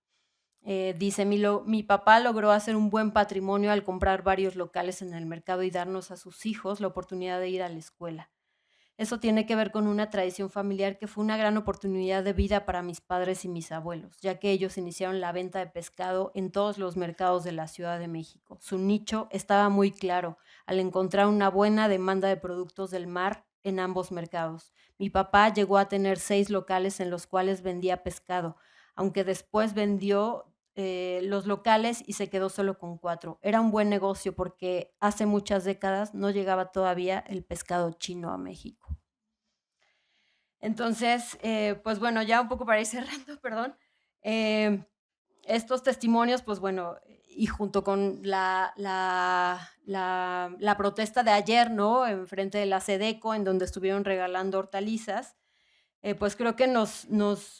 Dice, mi papá logró hacer un buen patrimonio al comprar varios locales en el mercado y darnos a sus hijos la oportunidad de ir a la escuela. Eso tiene que ver con una tradición familiar que fue una gran oportunidad de vida para mis padres y mis abuelos, ya que ellos iniciaron la venta de pescado en todos los mercados de la Ciudad de México. Su nicho estaba muy claro al encontrar una buena demanda de productos del mar en ambos mercados. Mi papá llegó a tener 6 locales en los cuales vendía pescado, aunque después vendió los locales y se quedó solo con 4. Era un buen negocio porque hace muchas décadas no llegaba todavía el pescado chino a México. Entonces, pues bueno, ya un poco para ir cerrando, perdón, estos testimonios, pues bueno, y junto con la protesta de ayer, ¿no?, enfrente de la Sedeco, en donde estuvieron regalando hortalizas, pues creo que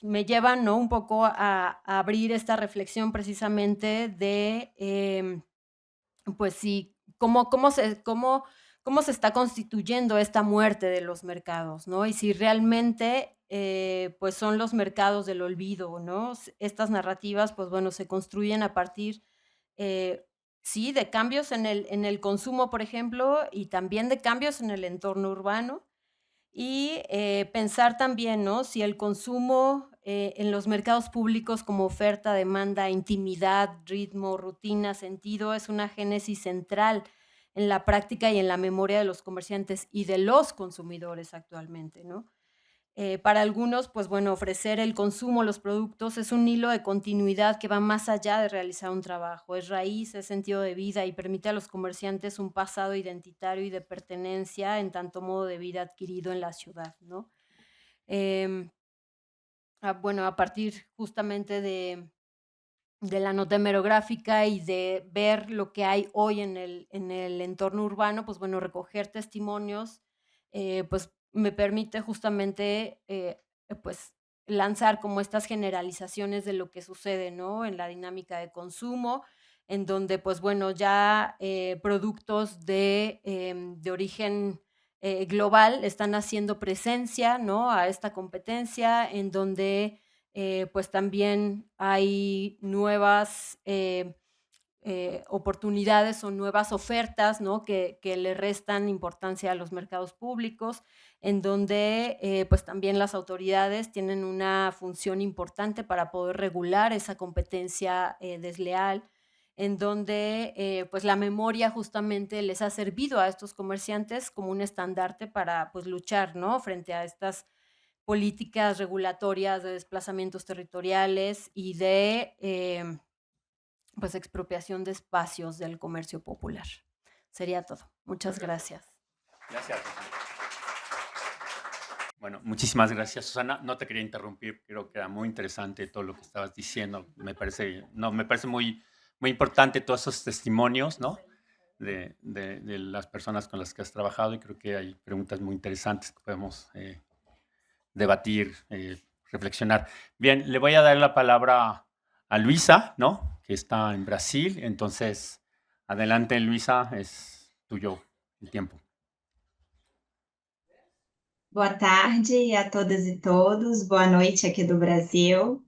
me llevan, ¿no?, un poco a abrir esta reflexión precisamente de, pues sí, cómo se está constituyendo esta muerte de los mercados, ¿no? Y si realmente, pues son los mercados del olvido, ¿no? Estas narrativas, pues bueno, se construyen a partir, sí, de cambios en el consumo, por ejemplo, y también de cambios en el entorno urbano. Y pensar también, ¿no?, si el consumo en los mercados públicos como oferta, demanda, intimidad, ritmo, rutina, sentido, es una génesis central en la práctica y en la memoria de los comerciantes y de los consumidores actualmente, ¿no? Para algunos, pues bueno, ofrecer el consumo, los productos, es un hilo de continuidad que va más allá de realizar un trabajo. Es raíz, es sentido de vida y permite a los comerciantes un pasado identitario y de pertenencia en tanto modo de vida adquirido en la ciudad, ¿no? Bueno, a partir justamente de la nota hemerográfica y de ver lo que hay hoy en el entorno urbano, pues bueno, recoger testimonios, pues me permite justamente, pues lanzar como estas generalizaciones de lo que sucede, ¿no?, en la dinámica de consumo, en donde, pues bueno, ya productos de origen global están haciendo presencia, ¿no?, a esta competencia, en donde pues también hay nuevas oportunidades o nuevas ofertas, ¿no?, que le restan importancia a los mercados públicos, en donde pues también las autoridades tienen una función importante para poder regular esa competencia desleal, en donde pues la memoria justamente les ha servido a estos comerciantes como un estandarte para pues luchar, ¿no?, frente a estas políticas regulatorias de desplazamientos territoriales y de pues expropiación de espacios del comercio popular. Sería todo. Muchas gracias. Gracias. Bueno, muchísimas gracias, Susana. No te quería interrumpir, creo que era muy interesante todo lo que estabas diciendo. Me parece muy, muy importante todos esos testimonios, ¿no?, de las personas con las que has trabajado, y creo que hay preguntas muy interesantes que podemos debatir, reflexionar. Bien, le voy a dar la palabra a Luisa, ¿no?, que está en Brasil. Entonces, adelante, Luisa, es tuyo el tiempo. Boa tarde a todas e todos, boa noite aqui do Brasil.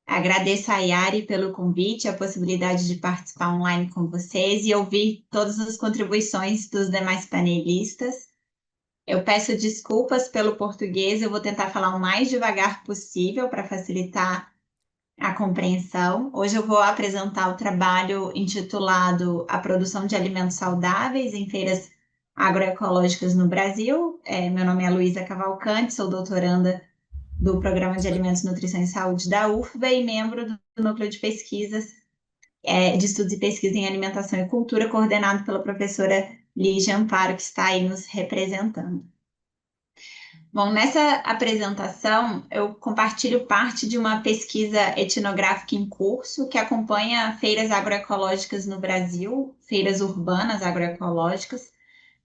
Agradeço a Yari pelo convite, a possibilidade de participar online com vocês e ouvir todas as contribuições dos demais panelistas. Eu peço desculpas pelo português, eu vou tentar falar o mais devagar possível para facilitar a compreensão. Hoje eu vou apresentar o trabalho intitulado A Produção de Alimentos Saudáveis em Feiras Agroecológicas no Brasil. Meu nome é Luísa Cavalcante, sou doutoranda do Programa de Alimentos, Nutrição e Saúde da UFBA e membro do Núcleo de Pesquisas, de Estudos e Pesquisa em Alimentação e Cultura, coordenado pela professora Lígia Amparo, que está aí nos representando. Bom, nessa apresentação eu compartilho parte de uma pesquisa etnográfica em curso que acompanha feiras agroecológicas no Brasil, feiras urbanas agroecológicas,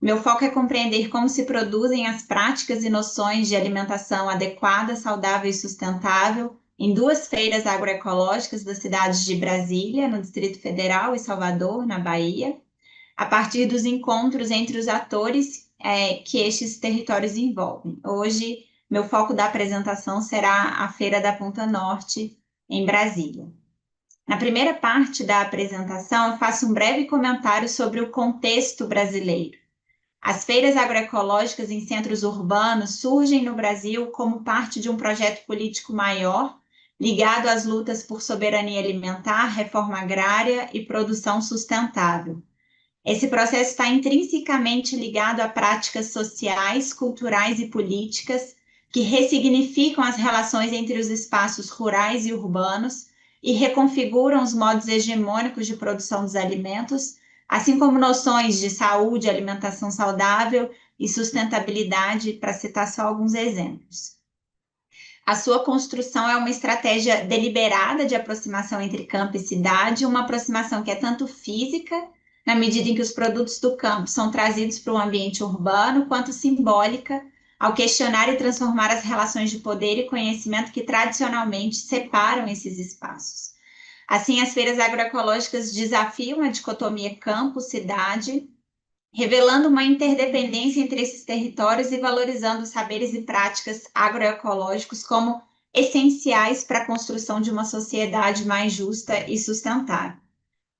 Meu foco é compreender como se produzem as práticas e noções de alimentação adequada, saudável e sustentável em 2 feiras agroecológicas das cidades de Brasília, no Distrito Federal, e Salvador, na Bahia, a partir dos encontros entre os atores que estes territórios envolvem. Hoje, meu foco da apresentação será a Feira da Ponta Norte, em Brasília. Na primeira parte da apresentação, eu faço um breve comentário sobre o contexto brasileiro. As feiras agroecológicas em centros urbanos surgem no Brasil como parte de um projeto político maior, ligado às lutas por soberania alimentar, reforma agrária e produção sustentável. Esse processo está intrinsecamente ligado a práticas sociais, culturais e políticas que ressignificam as relações entre os espaços rurais e urbanos e reconfiguram os modos hegemônicos de produção dos alimentos, assim como noções de saúde, alimentação saudável e sustentabilidade, para citar só alguns exemplos. A sua construção é uma estratégia deliberada de aproximação entre campo e cidade, uma aproximação que é tanto física, na medida em que os produtos do campo são trazidos para o ambiente urbano, quanto simbólica, ao questionar e transformar as relações de poder e conhecimento que tradicionalmente separam esses espaços. Assim, as feiras agroecológicas desafiam a dicotomia campo-cidade, revelando uma interdependência entre esses territórios e valorizando os saberes e práticas agroecológicos como essenciais para a construção de uma sociedade mais justa e sustentável.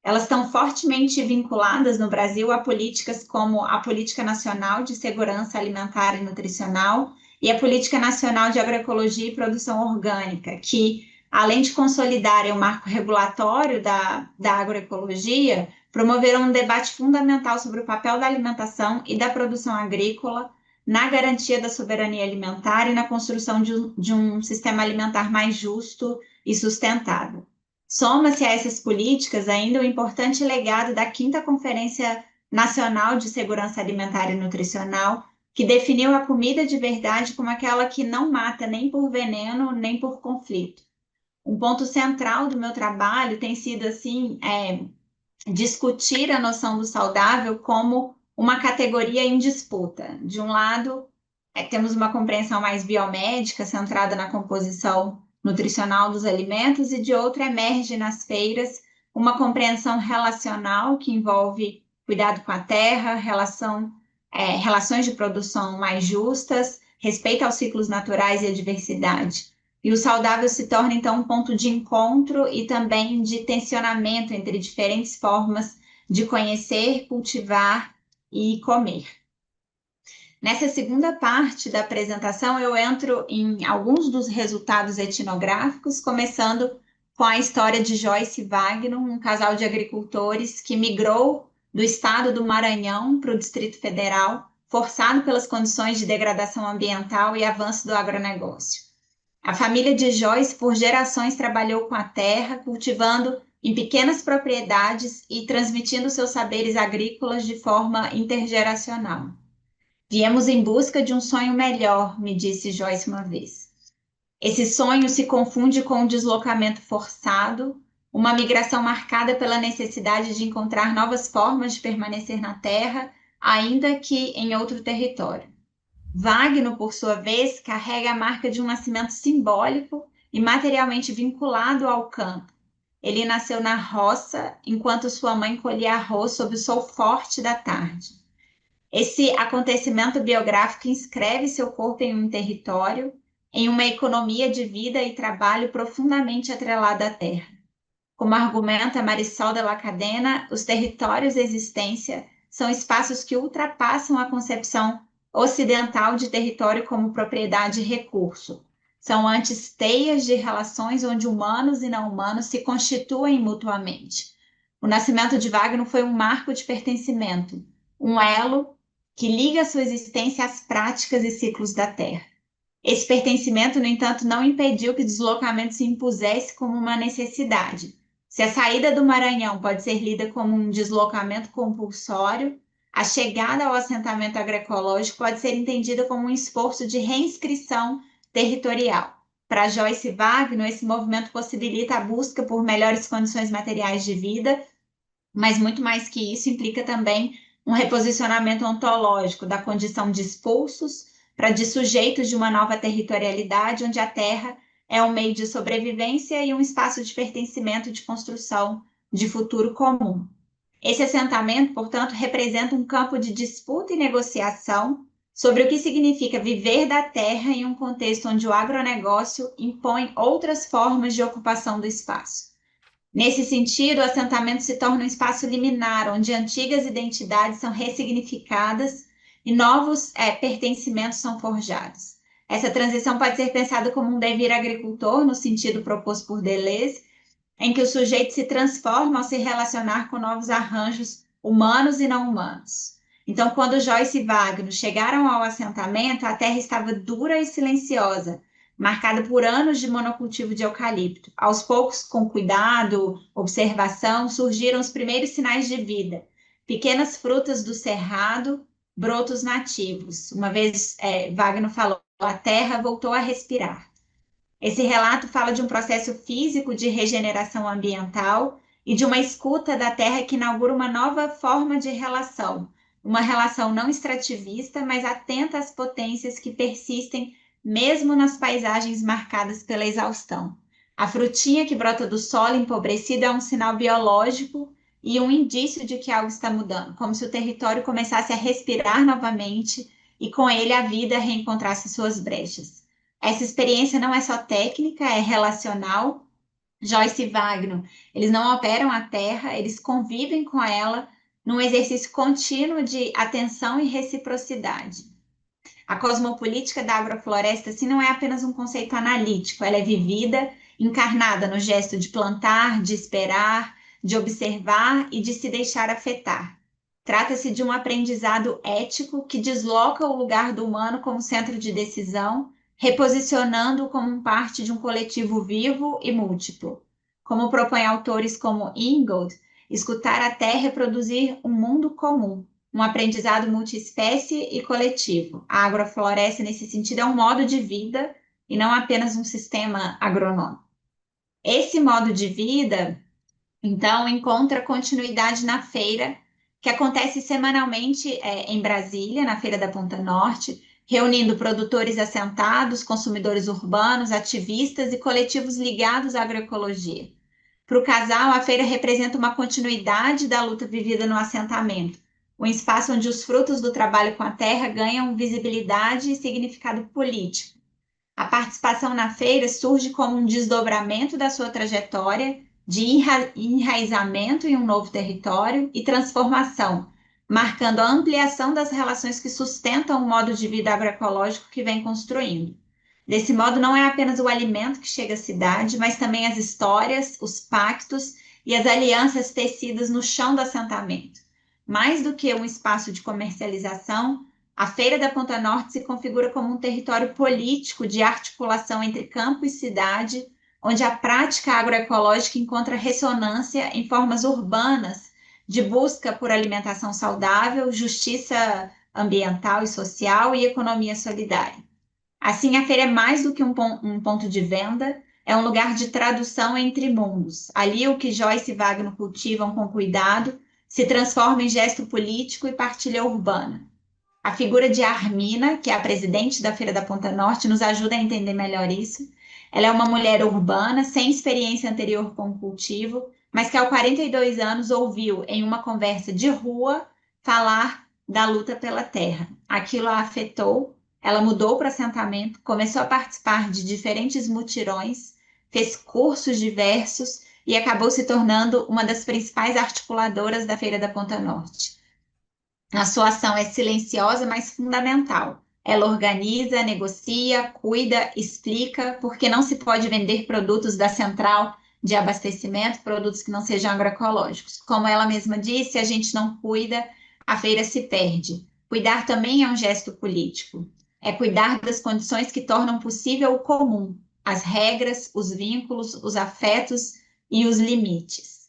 Elas estão fortemente vinculadas no Brasil a políticas como a Política Nacional de Segurança Alimentar e Nutricional e a Política Nacional de Agroecologia e Produção Orgânica, que, além de consolidarem o marco regulatório da agroecologia, promoveram um debate fundamental sobre o papel da alimentação e da produção agrícola na garantia da soberania alimentar e na construção de um sistema alimentar mais justo e sustentável. Soma-se a essas políticas ainda o importante legado da 5ª Conferência Nacional de Segurança Alimentar e Nutricional, que definiu a comida de verdade como aquela que não mata nem por veneno, nem por conflito. Um ponto central do meu trabalho tem sido, assim, discutir a noção do saudável como uma categoria em disputa. De um lado, temos uma compreensão mais biomédica, centrada na composição nutricional dos alimentos, e de outro, emerge nas feiras uma compreensão relacional que envolve cuidado com a terra, relações de produção mais justas, respeito aos ciclos naturais e à diversidade. E o saudável se torna, então, um ponto de encontro e também de tensionamento entre diferentes formas de conhecer, cultivar e comer. Nessa segunda parte da apresentação, eu entro em alguns dos resultados etnográficos, começando com a história de Joyce e Wagner, um casal de agricultores que migrou do estado do Maranhão para o Distrito Federal, forçado pelas condições de degradação ambiental e avanço do agronegócio. A família de Joyce, por gerações, trabalhou com a terra, cultivando em pequenas propriedades e transmitindo seus saberes agrícolas de forma intergeracional. Viemos em busca de um sonho melhor, me disse Joyce uma vez. Esse sonho se confunde com um deslocamento forçado, uma migração marcada pela necessidade de encontrar novas formas de permanecer na terra, ainda que em outro território. Wagner, por sua vez, carrega a marca de um nascimento simbólico e materialmente vinculado ao campo. Ele nasceu na roça, enquanto sua mãe colhia arroz sob o sol forte da tarde. Esse acontecimento biográfico inscreve seu corpo em um território, em uma economia de vida e trabalho profundamente atrelada à terra. Como argumenta Marisol de la Cadena, os territórios de existência são espaços que ultrapassam a concepção ocidental de território como propriedade e recurso. São antes teias de relações onde humanos e não humanos se constituem mutuamente. O nascimento de Wagner foi um marco de pertencimento, um elo que liga a sua existência às práticas e ciclos da terra. Esse pertencimento, no entanto, não impediu que o deslocamento se impusesse como uma necessidade. Se a saída do Maranhão pode ser lida como um deslocamento compulsório, a chegada ao assentamento agroecológico pode ser entendida como um esforço de reinscrição territorial. Para Joyce e Wagner, esse movimento possibilita a busca por melhores condições materiais de vida, mas muito mais que isso, implica também um reposicionamento ontológico da condição de expulsos para de sujeitos de uma nova territorialidade, onde a terra é um meio de sobrevivência e um espaço de pertencimento de construção de futuro comum. Esse assentamento, portanto, representa um campo de disputa e negociação sobre o que significa viver da terra em um contexto onde o agronegócio impõe outras formas de ocupação do espaço. Nesse sentido, o assentamento se torna um espaço liminar, onde antigas identidades são ressignificadas e novos pertencimentos são forjados. Essa transição pode ser pensada como um devir agricultor, no sentido proposto por Deleuze, em que o sujeito se transforma ao se relacionar com novos arranjos humanos e não humanos. Então, quando Joyce e Wagner chegaram ao assentamento, a terra estava dura e silenciosa, marcada por anos de monocultivo de eucalipto. Aos poucos, com cuidado, observação, surgiram os primeiros sinais de vida. Pequenas frutas do cerrado, brotos nativos. Uma vez Wagner falou, a terra voltou a respirar. Esse relato fala de um processo físico de regeneração ambiental e de uma escuta da terra que inaugura uma nova forma de relação, uma relação não extrativista, mas atenta às potências que persistem mesmo nas paisagens marcadas pela exaustão. A frutinha que brota do solo empobrecido é um sinal biológico e um indício de que algo está mudando, como se o território começasse a respirar novamente e com ele a vida reencontrasse suas brechas. Essa experiência não é só técnica, é relacional. Joyce e Wagner, eles não operam a terra, eles convivem com ela num exercício contínuo de atenção e reciprocidade. A cosmopolítica da agrofloresta, assim, não é apenas um conceito analítico, ela é vivida, encarnada no gesto de plantar, de esperar, de observar e de se deixar afetar. Trata-se de um aprendizado ético que desloca o lugar do humano como centro de decisão, reposicionando-o como parte de um coletivo vivo e múltiplo. Como propõem autores como Ingold, escutar a terra é produzir um mundo comum, um aprendizado multiespécie e coletivo. A agrofloresta, nesse sentido, é um modo de vida e não apenas um sistema agronômico. Esse modo de vida, então, encontra continuidade na feira, que acontece semanalmente em Brasília, na Feira da Ponta Norte, reunindo produtores assentados, consumidores urbanos, ativistas e coletivos ligados à agroecologia. Para o casal, a feira representa uma continuidade da luta vivida no assentamento, um espaço onde os frutos do trabalho com a terra ganham visibilidade e significado político. A participação na feira surge como um desdobramento da sua trajetória de enraizamento em um novo território e transformação, marcando a ampliação das relações que sustentam o modo de vida agroecológico que vem construindo. Desse modo, não é apenas o alimento que chega à cidade, mas também as histórias, os pactos e as alianças tecidas no chão do assentamento. Mais do que um espaço de comercialização, a Feira da Ponta Norte se configura como um território político de articulação entre campo e cidade, onde a prática agroecológica encontra ressonância em formas urbanas de busca por alimentação saudável, justiça ambiental e social e economia solidária. Assim, a feira é mais do que um ponto de venda, é um lugar de tradução entre mundos. Ali, o que Joyce e Wagner cultivam com cuidado se transforma em gesto político e partilha urbana. A figura de Armina, que é a presidente da Feira da Ponta Norte, nos ajuda a entender melhor isso. Ela é uma mulher urbana, sem experiência anterior com o cultivo, mas que aos 42 anos ouviu, em uma conversa de rua, falar da luta pela terra. Aquilo a afetou, ela mudou para o assentamento, começou a participar de diferentes mutirões, fez cursos diversos e acabou se tornando uma das principais articuladoras da Feira da Ponta Norte. A sua ação é silenciosa, mas fundamental. Ela organiza, negocia, cuida, explica, porque não se pode vender produtos da central de abastecimento, produtos que não sejam agroecológicos. Como ela mesma disse, se a gente não cuida, a feira se perde. Cuidar também é um gesto político. É cuidar das condições que tornam possível o comum, as regras, os vínculos, os afetos e os limites.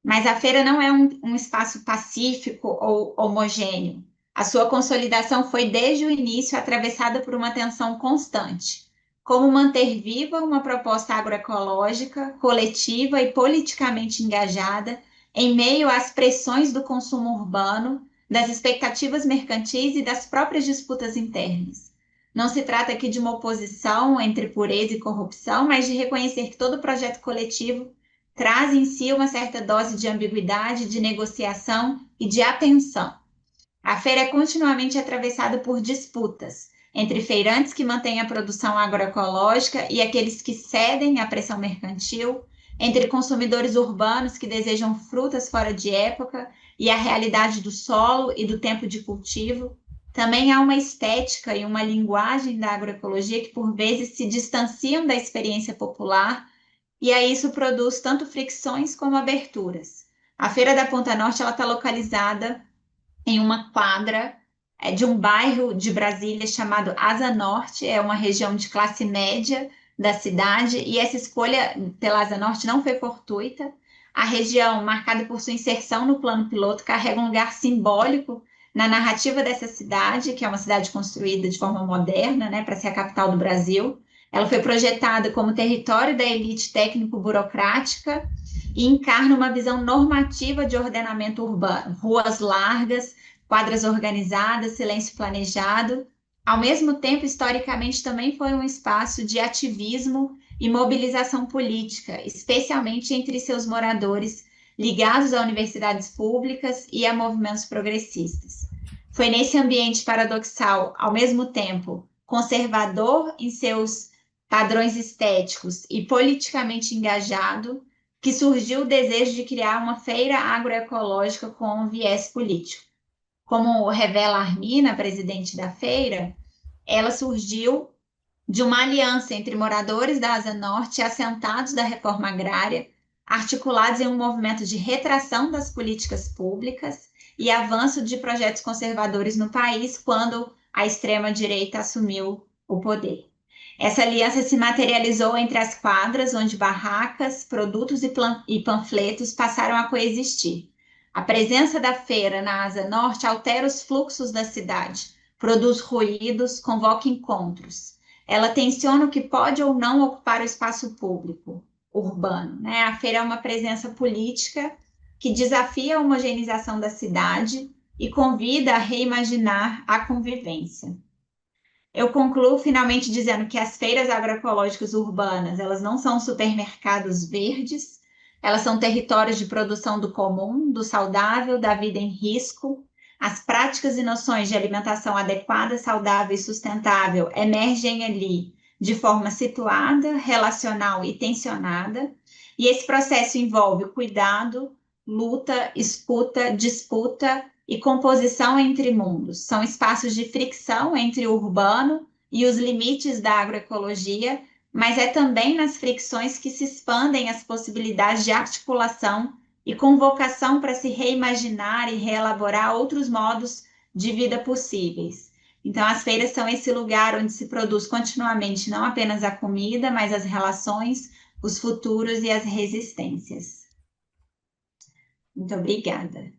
Mas a feira não é um espaço pacífico ou homogêneo. A sua consolidação foi desde o início atravessada por uma tensão constante. Como manter viva uma proposta agroecológica, coletiva e politicamente engajada em meio às pressões do consumo urbano, das expectativas mercantis e das próprias disputas internas. Não se trata aqui de uma oposição entre pureza e corrupção, mas de reconhecer que todo projeto coletivo traz em si uma certa dose de ambiguidade, de negociação e de atenção. A feira é continuamente atravessada por disputas entre feirantes que mantêm a produção agroecológica e aqueles que cedem à pressão mercantil, entre consumidores urbanos que desejam frutas fora de época e a realidade do solo e do tempo de cultivo. Também há uma estética e uma linguagem da agroecologia que, por vezes, se distanciam da experiência popular, e aí isso produz tanto fricções como aberturas. A Feira da Ponta Norte está localizada em uma quadra de um bairro de Brasília chamado Asa Norte, é uma região de classe média da cidade, e essa escolha pela Asa Norte não foi fortuita. A região, marcada por sua inserção no plano piloto, carrega um lugar simbólico na narrativa dessa cidade, que é uma cidade construída de forma moderna, né, para ser a capital do Brasil. Ela foi projetada como território da elite técnico-burocrática e encarna uma visão normativa de ordenamento urbano, ruas largas, quadras organizadas, silêncio planejado. Ao mesmo tempo, historicamente, também foi um espaço de ativismo e mobilização política, especialmente entre seus moradores ligados a universidades públicas e a movimentos progressistas. Foi nesse ambiente paradoxal, ao mesmo tempo conservador em seus padrões estéticos e politicamente engajado, que surgiu o desejo de criar uma feira agroecológica com um viés político. Como revela Armina, presidente da feira, ela surgiu de uma aliança entre moradores da Asa Norte e assentados da reforma agrária, articulados em um movimento de retração das políticas públicas e avanço de projetos conservadores no país quando a extrema-direita assumiu o poder. Essa aliança se materializou entre as quadras, onde barracas, produtos e panfletos passaram a coexistir. A presença da feira na Asa Norte altera os fluxos da cidade, produz ruídos, convoca encontros. Ela tensiona o que pode ou não ocupar o espaço público urbano, né? A feira é uma presença política que desafia a homogeneização da cidade e convida a reimaginar a convivência. Eu concluo finalmente dizendo que as feiras agroecológicas urbanas, elas não são supermercados verdes, elas são territórios de produção do comum, do saudável, da vida em risco. As práticas e noções de alimentação adequada, saudável e sustentável emergem ali de forma situada, relacional e tensionada, e esse processo envolve o cuidado, luta, escuta, disputa e composição entre mundos. São espaços de fricção entre o urbano e os limites da agroecologia, mas é também nas fricções que se expandem as possibilidades de articulação e convocação para se reimaginar e reelaborar outros modos de vida possíveis. Então, as feiras são esse lugar onde se produz continuamente não apenas a comida, mas as relações, os futuros e as resistências. Muito obrigada.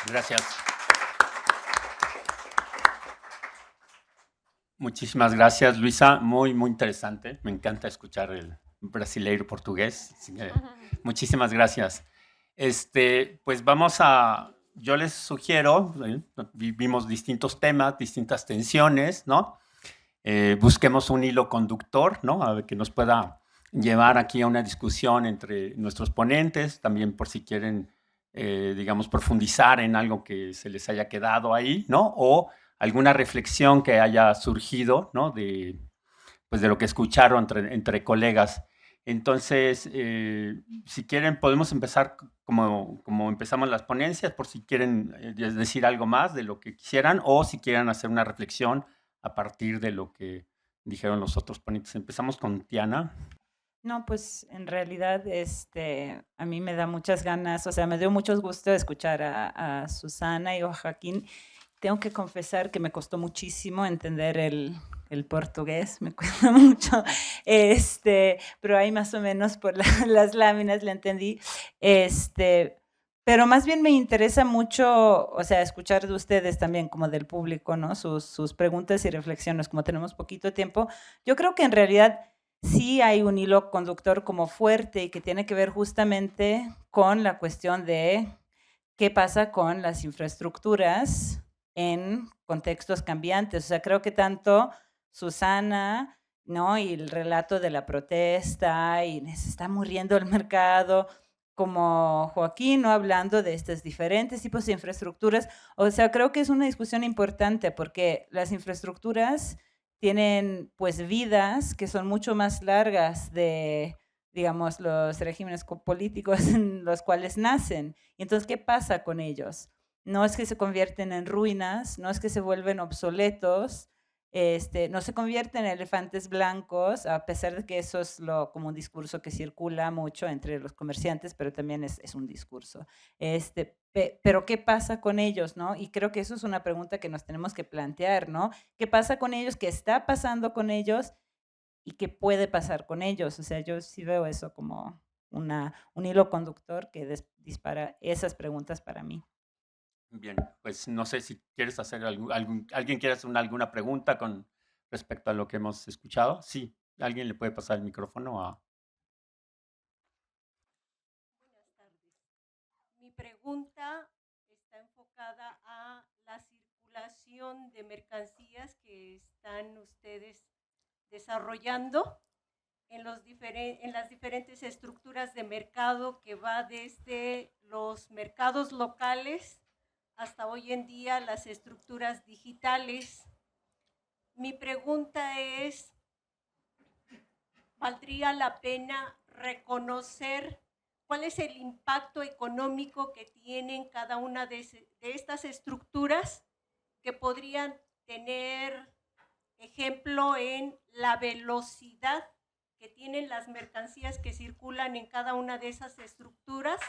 Gracias. Muchísimas gracias, Luisa. Muy, muy interesante. Me encanta escuchar el brasileiro portugués. Muchísimas gracias. Pues vamos a... Yo les sugiero, vimos distintos temas, distintas tensiones, ¿no? Busquemos un hilo conductor, ¿no? A ver, que nos pueda llevar aquí a una discusión entre nuestros ponentes, también por si quieren, digamos, profundizar en algo que se les haya quedado ahí, ¿no? O alguna reflexión que haya surgido, ¿no? Pues de lo que escucharon entre colegas. Entonces, si quieren, podemos empezar como empezamos las ponencias, por si quieren decir algo más de lo que quisieran, o si quieren hacer una reflexión a partir de lo que dijeron los otros ponentes. Empezamos con Tiana. No, pues en realidad a mí me da muchas ganas, o sea, me dio mucho gusto escuchar a Susana y a Joaquín. Tengo que confesar que me costó muchísimo entender el portugués, me cuesta mucho, pero ahí más o menos por las láminas le entendí, pero más bien me interesa mucho, o sea, escuchar de ustedes también, como del público, ¿no? Sus preguntas y reflexiones, como tenemos poquito tiempo. Yo creo que en realidad sí hay un hilo conductor como fuerte y que tiene que ver justamente con la cuestión de qué pasa con las infraestructuras en contextos cambiantes. O sea, creo que tanto Susana, ¿no? Y el relato de la protesta y se está muriendo el mercado, como Joaquín, ¿no? Hablando de estos diferentes tipos de infraestructuras. O sea, creo que es una discusión importante porque las infraestructuras tienen pues vidas que son mucho más largas de, digamos, los regímenes políticos en los cuales nacen. Y entonces, ¿qué pasa con ellos? No es que se convierten en ruinas, no es que se vuelven obsoletos, no se convierten en elefantes blancos, a pesar de que eso es como un discurso que circula mucho entre los comerciantes, pero también es un discurso. Pero ¿qué pasa con ellos, no? Y creo que eso es una pregunta que nos tenemos que plantear, ¿no? ¿Qué pasa con ellos? ¿Qué está pasando con ellos? ¿Y qué puede pasar con ellos? O sea, yo sí veo eso como un hilo conductor que dispara esas preguntas para mí. Bien, pues no sé si quieres hacer alguien quiere hacer alguna pregunta con respecto a lo que hemos escuchado. Sí, alguien le puede pasar el micrófono a... Buenas tardes. Mi pregunta está enfocada a la circulación de mercancías que están ustedes desarrollando en las diferentes estructuras de mercado que va desde los mercados locales hasta hoy en día las estructuras digitales. Mi pregunta es, ¿valdría la pena reconocer cuál es el impacto económico que tienen cada una de estas estructuras que podrían tener ejemplo en la velocidad que tienen las mercancías que circulan en cada una de esas estructuras,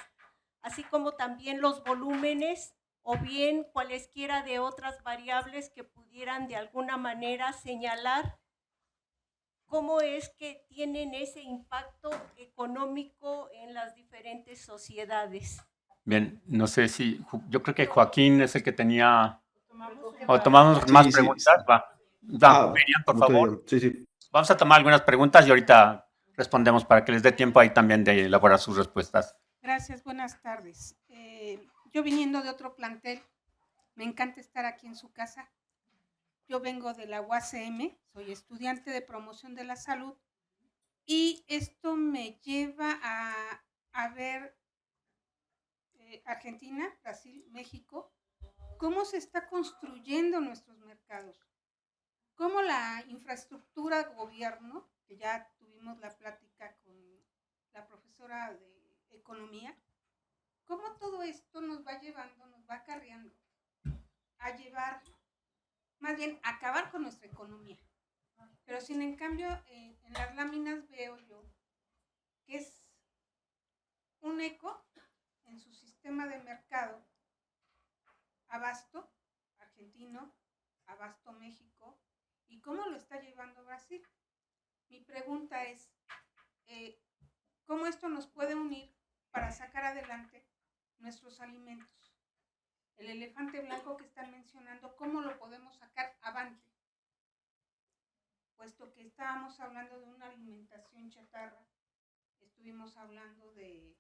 así como también los volúmenes o bien cualesquiera de otras variables que pudieran de alguna manera señalar cómo es que tienen ese impacto económico en las diferentes sociedades? Bien, no sé si... Yo creo que Joaquín es el que tenía... ¿O tomamos más preguntas? Miriam, por favor. Sí. Vamos a tomar algunas preguntas y ahorita respondemos para que les dé tiempo ahí también de elaborar sus respuestas. Gracias, buenas tardes. Yo viniendo de otro plantel, me encanta estar aquí en su casa. Yo vengo de la UACM, soy estudiante de promoción de la salud y esto me lleva a ver Argentina, Brasil, México, cómo se está construyendo nuestros mercados, cómo la infraestructura de gobierno, que ya tuvimos la plática con la profesora de economía, cómo todo esto nos va llevando, nos va acarreando a llevar, más bien a acabar con nuestra economía. Pero sin en cambio, en las láminas veo yo que es un eco en su sistema de mercado, abasto argentino, abasto México, y cómo lo está llevando Brasil. Mi pregunta es, ¿cómo esto nos puede unir para sacar adelante nuestros alimentos? El elefante blanco que están mencionando, ¿cómo lo podemos sacar avante? Puesto que estábamos hablando de una alimentación chatarra, estuvimos hablando de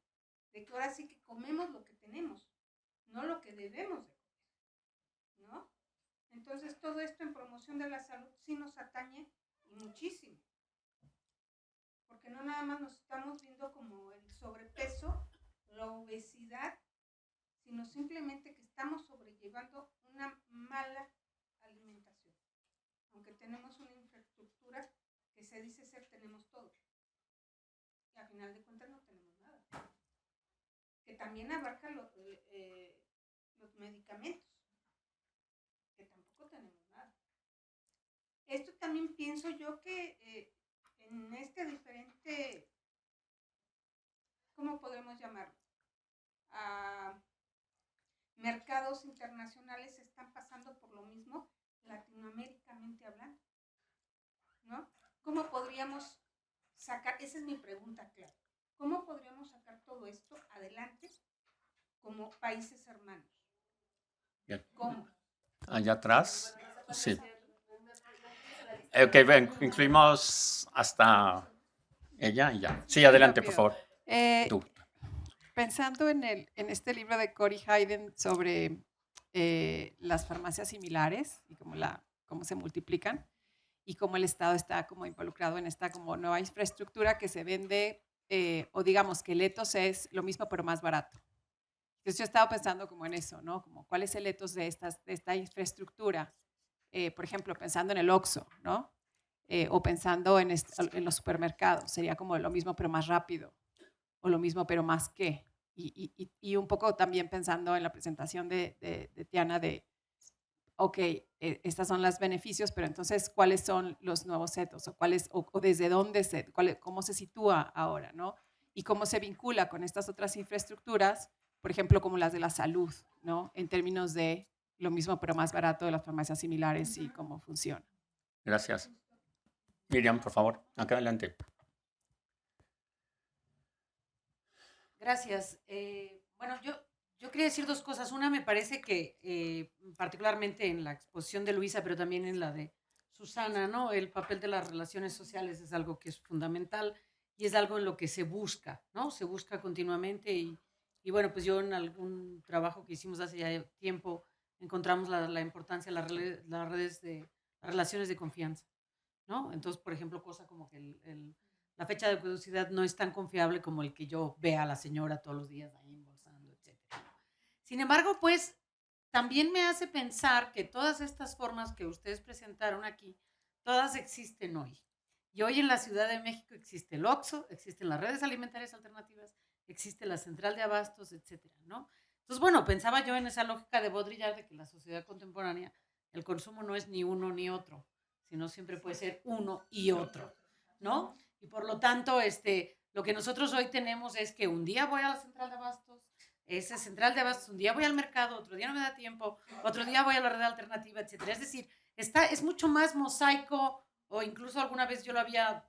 que ahora sí que comemos lo que tenemos, no lo que debemos de comer, ¿no? Entonces todo esto en promoción de la salud sí nos atañe y muchísimo, porque no nada más nos estamos viendo como el sobrepeso, la obesidad, sino simplemente que estamos sobrellevando una mala alimentación, aunque tenemos una infraestructura que se dice ser tenemos todo, y a final de cuentas no tenemos nada, que también abarca los medicamentos, que tampoco tenemos nada. Esto también pienso yo que en este diferente, ¿cómo podemos llamarlo? Mercados internacionales están pasando por lo mismo, latinoamericamente hablando, ¿no? ¿Cómo podríamos sacar, esa es mi pregunta, Clara, ¿cómo podríamos sacar todo esto adelante como países hermanos? Bien. ¿Cómo? Allá atrás, sí. Ok, incluimos hasta Ella y ya. Sí, adelante, por favor. Tú. Pensando en este libro de Corey Hayden sobre las farmacias similares y cómo se multiplican y cómo el Estado está como involucrado en esta como nueva infraestructura que se vende, o digamos que el ethos es lo mismo pero más barato. Entonces yo he estado pensando como en eso, ¿no? Como cuál es el ethos de esta infraestructura. Por ejemplo, pensando en el Oxxo, ¿no? O pensando en los supermercados, sería como lo mismo pero más rápido, o lo mismo pero más qué. Y un poco también pensando en la presentación de Tiana de, ok, estas son los beneficios, pero entonces, ¿cuáles son los nuevos ethos? O desde dónde cómo se sitúa ahora, ¿no? Y cómo se vincula con estas otras infraestructuras, por ejemplo, como las de la salud, ¿no? En términos de lo mismo, pero más barato de las farmacias similares y cómo funciona. Gracias. Miriam, por favor, acá adelante. Gracias. Bueno, yo quería decir dos cosas. Una, me parece que particularmente en la exposición de Luisa, pero también en la de Susana, ¿no? El papel de las relaciones sociales es algo que es fundamental y es algo en lo que se busca, ¿no? Se busca continuamente y bueno, pues yo en algún trabajo que hicimos hace ya tiempo encontramos la importancia de las redes de las relaciones de confianza, ¿no? Entonces, por ejemplo, cosa como que la fecha de caducidad no es tan confiable como el que yo vea a la señora todos los días ahí embolsando, etc. Sin embargo, pues también me hace pensar que todas estas formas que ustedes presentaron aquí, todas existen hoy. Y hoy en la Ciudad de México existe el Oxxo, existen las redes alimentarias alternativas, existe la central de abastos, etcétera, ¿no? Entonces, bueno, pensaba yo en esa lógica de Baudrillard de que la sociedad contemporánea, el consumo no es ni uno ni otro, sino siempre puede ser uno y otro, ¿no? Y por lo tanto, lo que nosotros hoy tenemos es que un día voy a la central de abastos, esa central de abastos, un día voy al mercado, otro día no me da tiempo, otro día voy a la red alternativa, etcétera. Es decir, es mucho más mosaico, o incluso alguna vez yo lo había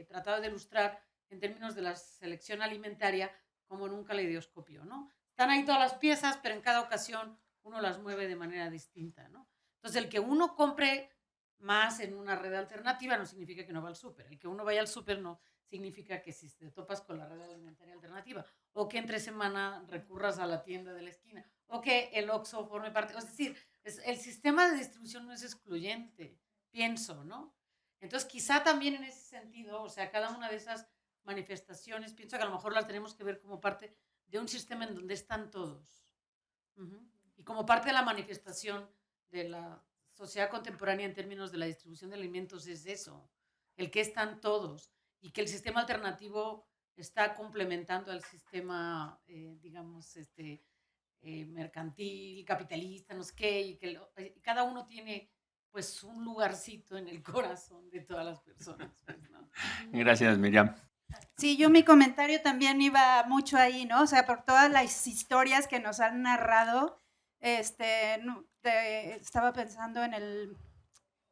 tratado de ilustrar en términos de la selección alimentaria como en un caleidoscopio, ¿no? Están ahí todas las piezas, pero en cada ocasión uno las mueve de manera distinta, ¿no? Entonces, el que uno compre más en una red alternativa no significa que no va al súper. El que uno vaya al súper no significa que si te topas con la red alimentaria alternativa o que entre semana recurras a la tienda de la esquina o que el Oxxo forme parte. Es decir, el sistema de distribución no es excluyente, pienso, ¿no? Entonces, quizá también en ese sentido, o sea, cada una de esas manifestaciones, pienso que a lo mejor las tenemos que ver como parte de un sistema en donde están todos. Y como parte de la manifestación de la sociedad contemporánea en términos de la distribución de alimentos es eso, el que están todos y que el sistema alternativo está complementando al sistema, digamos, mercantil, capitalista, no sé qué, y que cada uno tiene pues un lugarcito en el corazón de todas las personas. Pues, ¿no? Gracias, Miriam. Sí, yo mi comentario también iba mucho ahí, ¿no? O sea, por todas las historias que nos han narrado, estaba pensando en el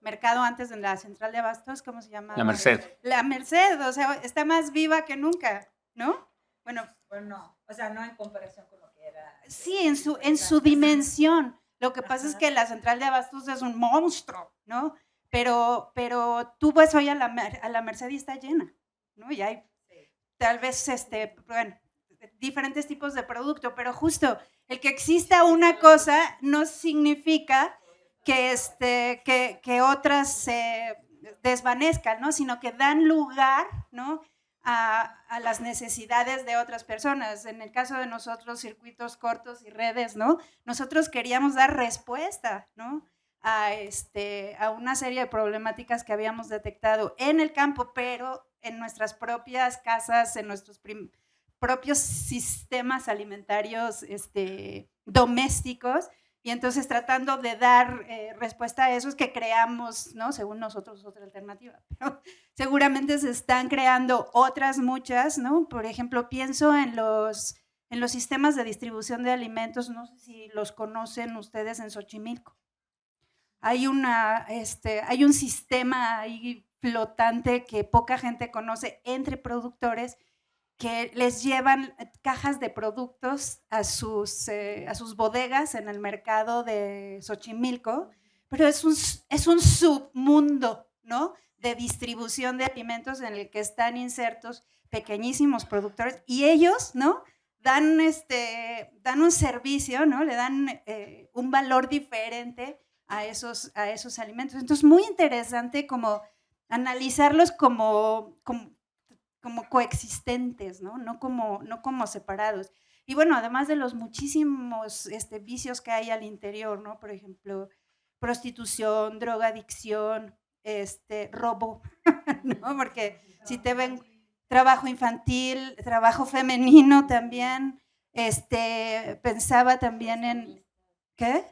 mercado antes de la central de abastos, ¿cómo se llama? La Merced. La Merced, o sea, está más viva que nunca, ¿no? Bueno, no, o sea, no en comparación con lo que era. Sí, en su dimensión. Lo que pasa es que la central de abastos es un monstruo, ¿no? Pero tú vas hoy a la Merced y está llena, ¿no? Y hay tal vez, bueno, diferentes tipos de producto, pero justo el que exista una cosa no significa que otras se desvanezcan, ¿no? Sino que dan lugar, ¿no? A las necesidades de otras personas. En el caso de nosotros, circuitos cortos y redes, ¿no? Nosotros queríamos dar respuesta, ¿no? A una serie de problemáticas que habíamos detectado en el campo, pero en nuestras propias casas, en nuestros propios sistemas alimentarios domésticos, y entonces tratando de dar respuesta a eso es que creamos, ¿no? Según nosotros, otra alternativa. Pero seguramente se están creando otras muchas, ¿no? Por ejemplo, pienso en los sistemas de distribución de alimentos, no sé si los conocen ustedes en Xochimilco. Hay un sistema ahí flotante que poca gente conoce entre productores que les llevan cajas de productos a sus bodegas en el mercado de Xochimilco, pero es un submundo, ¿no? de distribución de alimentos en el que están insertos pequeñísimos productores y ellos, ¿no? Dan un servicio, ¿no? Le dan un valor diferente a esos alimentos. Entonces, muy interesante como analizarlos como coexistentes, ¿no? No como separados. Y bueno, además de los muchísimos vicios que hay al interior, ¿no? Por ejemplo, prostitución, drogadicción, robo, ¿no? Porque si te ven trabajo infantil, trabajo femenino también, pensaba también en, ¿qué?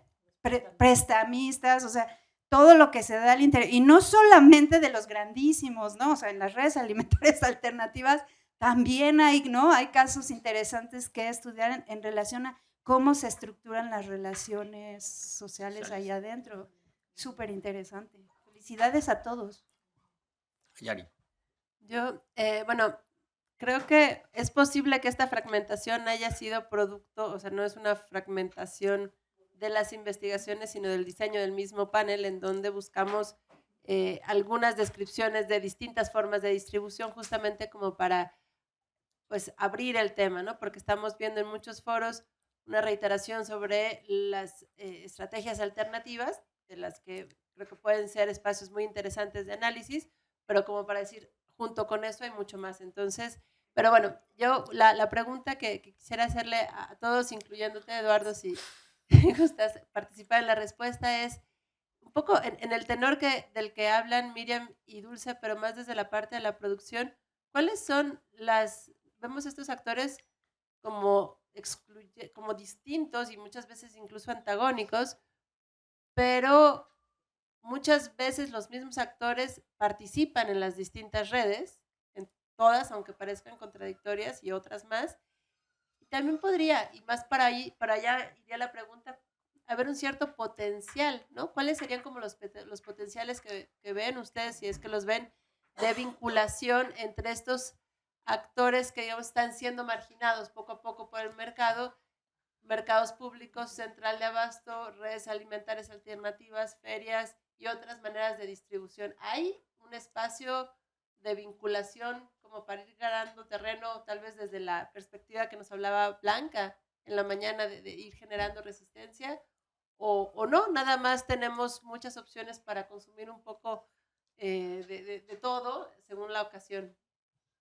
Prestamistas, o sea, todo lo que se da al interior, y no solamente de los grandísimos, ¿no? O sea, en las redes alimentarias alternativas también hay, ¿no? Hay casos interesantes que estudiar en relación a cómo se estructuran las relaciones sociales ahí adentro. Súper interesante. Felicidades a todos. Yari. Yo, bueno, creo que es posible que esta fragmentación haya sido producto, o sea, no es una fragmentación de las investigaciones, sino del diseño del mismo panel, en donde buscamos algunas descripciones de distintas formas de distribución, justamente como para, pues, abrir el tema, ¿no? Porque estamos viendo en muchos foros una reiteración sobre las estrategias alternativas, de las que creo que pueden ser espacios muy interesantes de análisis, pero como para decir, junto con eso hay mucho más. Entonces, pero bueno, yo la pregunta que quisiera hacerle a todos, incluyéndote, Eduardo, si gustas participar en la respuesta, es un poco en el tenor del que hablan Miriam y Dulce, pero más desde la parte de la producción. ¿Cuáles son vemos estos actores como distintos y muchas veces incluso antagónicos, pero muchas veces los mismos actores participan en las distintas redes, en todas, aunque parezcan contradictorias, y otras más? Y también podría, y más para allá iría la pregunta, haber un cierto potencial, ¿no? ¿Cuáles serían como los potenciales que ven ustedes, si es que los ven, de vinculación entre estos actores que, digamos, están siendo marginados poco a poco por el mercado, mercados públicos, central de abasto, redes alimentarias alternativas, ferias y otras maneras de distribución? ¿Hay un espacio de vinculación como para ir ganando terreno, tal vez desde la perspectiva que nos hablaba Blanca en la mañana, de ir generando resistencia? ¿O no? Nada más tenemos muchas opciones para consumir un poco de todo según la ocasión.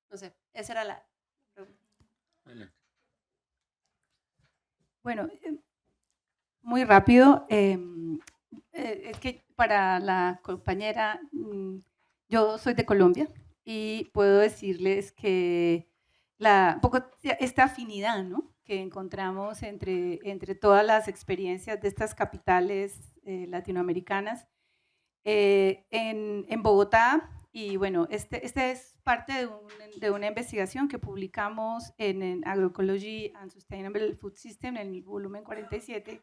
No sé, esa era la pregunta. Bueno, muy rápido. Es que para la compañera, yo soy de Colombia y puedo decirles que esta afinidad, ¿no?, que encontramos entre todas las experiencias de estas capitales latinoamericanas en Bogotá. Y bueno, este es parte de una investigación que publicamos en Agroecology and Sustainable Food System, en el volumen 47,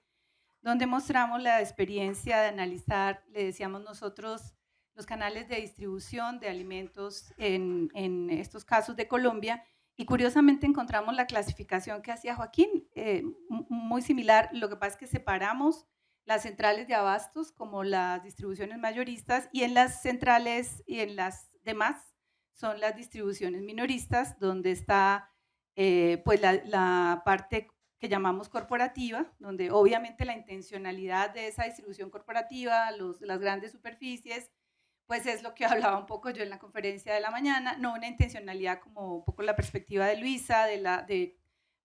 donde mostramos la experiencia de analizar, le decíamos nosotros, los canales de distribución de alimentos en estos casos de Colombia, y curiosamente encontramos la clasificación que hacía Joaquín, muy similar. Lo que pasa es que separamos las centrales de abastos como las distribuciones mayoristas, y en las centrales y en las demás son las distribuciones minoristas, donde está pues la parte que llamamos corporativa, donde obviamente la intencionalidad de esa distribución corporativa, las grandes superficies, pues es lo que hablaba un poco yo en la conferencia de la mañana, no una intencionalidad como un poco la perspectiva de Luisa, de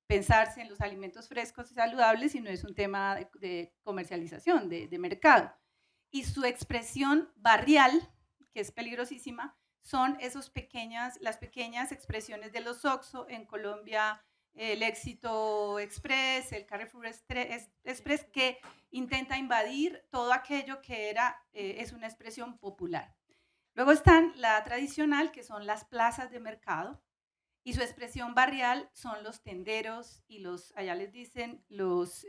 pensarse en los alimentos frescos y saludables, sino es un tema de comercialización, de mercado. Y su expresión barrial, que es peligrosísima, son las pequeñas expresiones de los OXXO en Colombia, el Éxito Express, el Carrefour Express, que intenta invadir todo aquello que es una expresión popular. Luego están la tradicional, que son las plazas de mercado, y su expresión barrial son los tenderos y allá les dicen los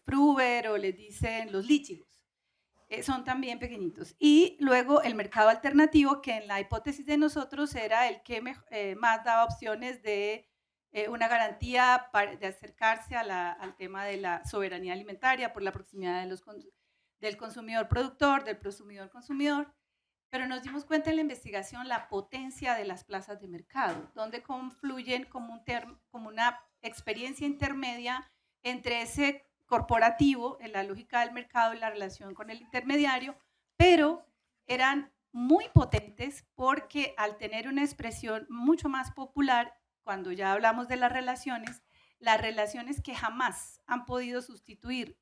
fruver, o les dicen los lichigos. Son también pequeñitos. Y luego el mercado alternativo, que en la hipótesis de nosotros era el que más daba opciones de una garantía de acercarse al tema de la soberanía alimentaria por la proximidad del consumidor productor, del prosumidor consumidor. pero nos dimos cuenta en la investigación la potencia de las plazas de mercado, donde confluyen como una experiencia intermedia entre ese corporativo, en la lógica del mercado y la relación con el intermediario, pero eran muy potentes porque al tener una expresión mucho más popular, cuando ya hablamos de las relaciones que jamás han podido sustituir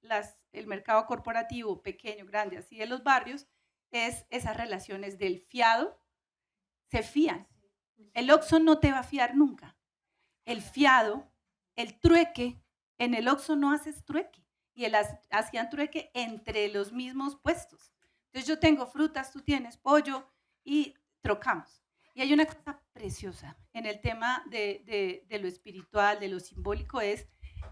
el mercado corporativo pequeño, grande, así de los barrios, es esas relaciones del fiado, se fían. El Oxxo no te va a fiar nunca. El fiado, el trueque, en el Oxxo no haces trueque. Y hacían trueque entre los mismos puestos. Entonces yo tengo frutas, tú tienes pollo y trocamos. Y hay una cosa preciosa en el tema de lo espiritual, de lo simbólico, es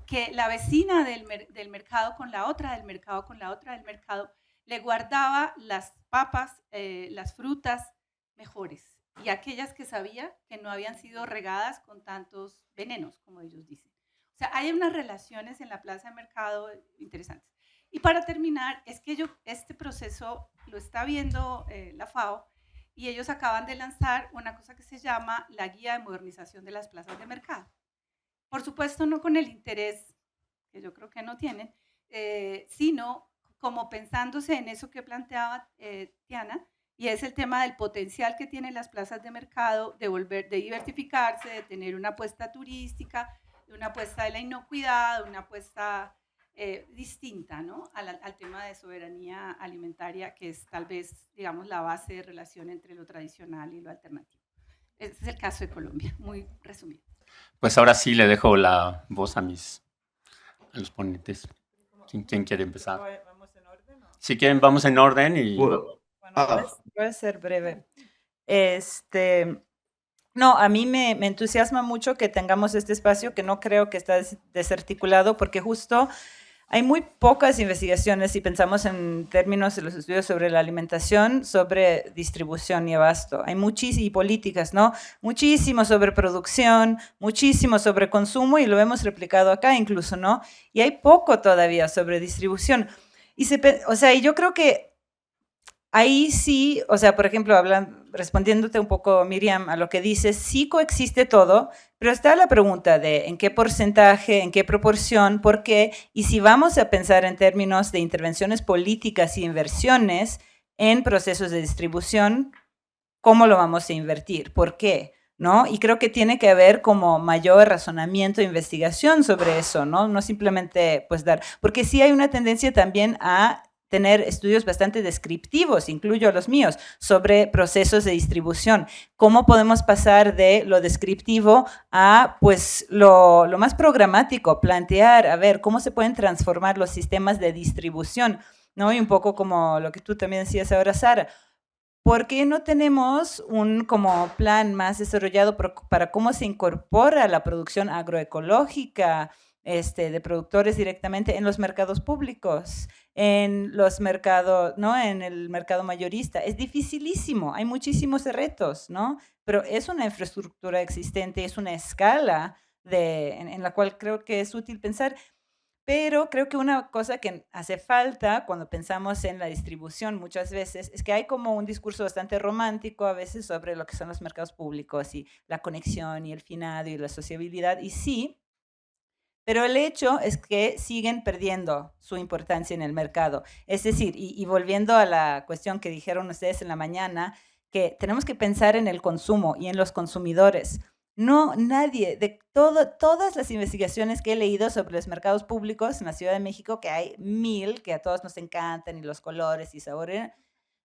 que la vecina del mercado con la otra, del mercado con la otra, del mercado, le guardaba las papas, las frutas mejores y aquellas que sabía que no habían sido regadas con tantos venenos, como ellos dicen. O sea, hay unas relaciones en la plaza de mercado interesantes. Y para terminar, es que este proceso lo está viendo la FAO y ellos acaban de lanzar una cosa que se llama la Guía de Modernización de las Plazas de Mercado. Por supuesto, no con el interés que yo creo que no tienen, sino como pensándose en eso que planteaba Tiana, y es el tema del potencial que tienen las plazas de mercado de diversificarse, de tener una apuesta turística, de una apuesta de la inocuidad, de una apuesta distinta, ¿no? al tema de soberanía alimentaria, que es tal vez, digamos, la base de relación entre lo tradicional y lo alternativo. Ese es el caso de Colombia, muy resumido. Pues ahora sí le dejo la voz a los ponentes. ¿Quién quiere empezar? ¿Vamos en orden? Si quieren, vamos en orden y... Bueno, voy a ser breve. No, a mí me entusiasma mucho que tengamos este espacio, que no creo que está desarticulado, porque justo hay muy pocas investigaciones, si pensamos en términos de los estudios sobre la alimentación, sobre distribución y abasto. Hay muchísimas, y políticas, ¿no? Muchísimo sobre producción, muchísimo sobre consumo, y lo hemos replicado acá incluso, ¿no? Y hay poco todavía sobre distribución. Y yo creo que ahí sí, o sea, por ejemplo, respondiéndote un poco, Miriam, a lo que dices, sí coexiste todo, pero está la pregunta de en qué porcentaje, en qué proporción, por qué, y si vamos a pensar en términos de intervenciones políticas y inversiones en procesos de distribución, ¿cómo lo vamos a invertir? ¿Por qué? ¿No? Y creo que tiene que haber como mayor razonamiento e investigación sobre eso, ¿no? No simplemente pues porque sí hay una tendencia también a tener estudios bastante descriptivos, incluyo los míos, sobre procesos de distribución. ¿Cómo podemos pasar de lo descriptivo a pues lo más programático, plantear, a ver, cómo se pueden transformar los sistemas de distribución, ¿no? Y un poco como lo que tú también decías ahora, Sara, ¿por qué no tenemos un como plan más desarrollado para cómo se incorpora la producción agroecológica de productores directamente en los mercados públicos, en los mercados, ¿no? En el mercado mayorista? Es dificilísimo, hay muchísimos retos, ¿no? Pero es una infraestructura existente, es una escala en la cual creo que es útil pensar. Pero creo que una cosa que hace falta cuando pensamos en la distribución muchas veces es que hay como un discurso bastante romántico a veces sobre lo que son los mercados públicos y la conexión y el finado y la sociabilidad, y sí, pero el hecho es que siguen perdiendo su importancia en el mercado. Es decir, y volviendo a la cuestión que dijeron ustedes en la mañana, que tenemos que pensar en el consumo y en los consumidores. No, nadie, todas las investigaciones que he leído sobre los mercados públicos en la Ciudad de México, que hay 1000, que a todos nos encantan, y los colores y sabores,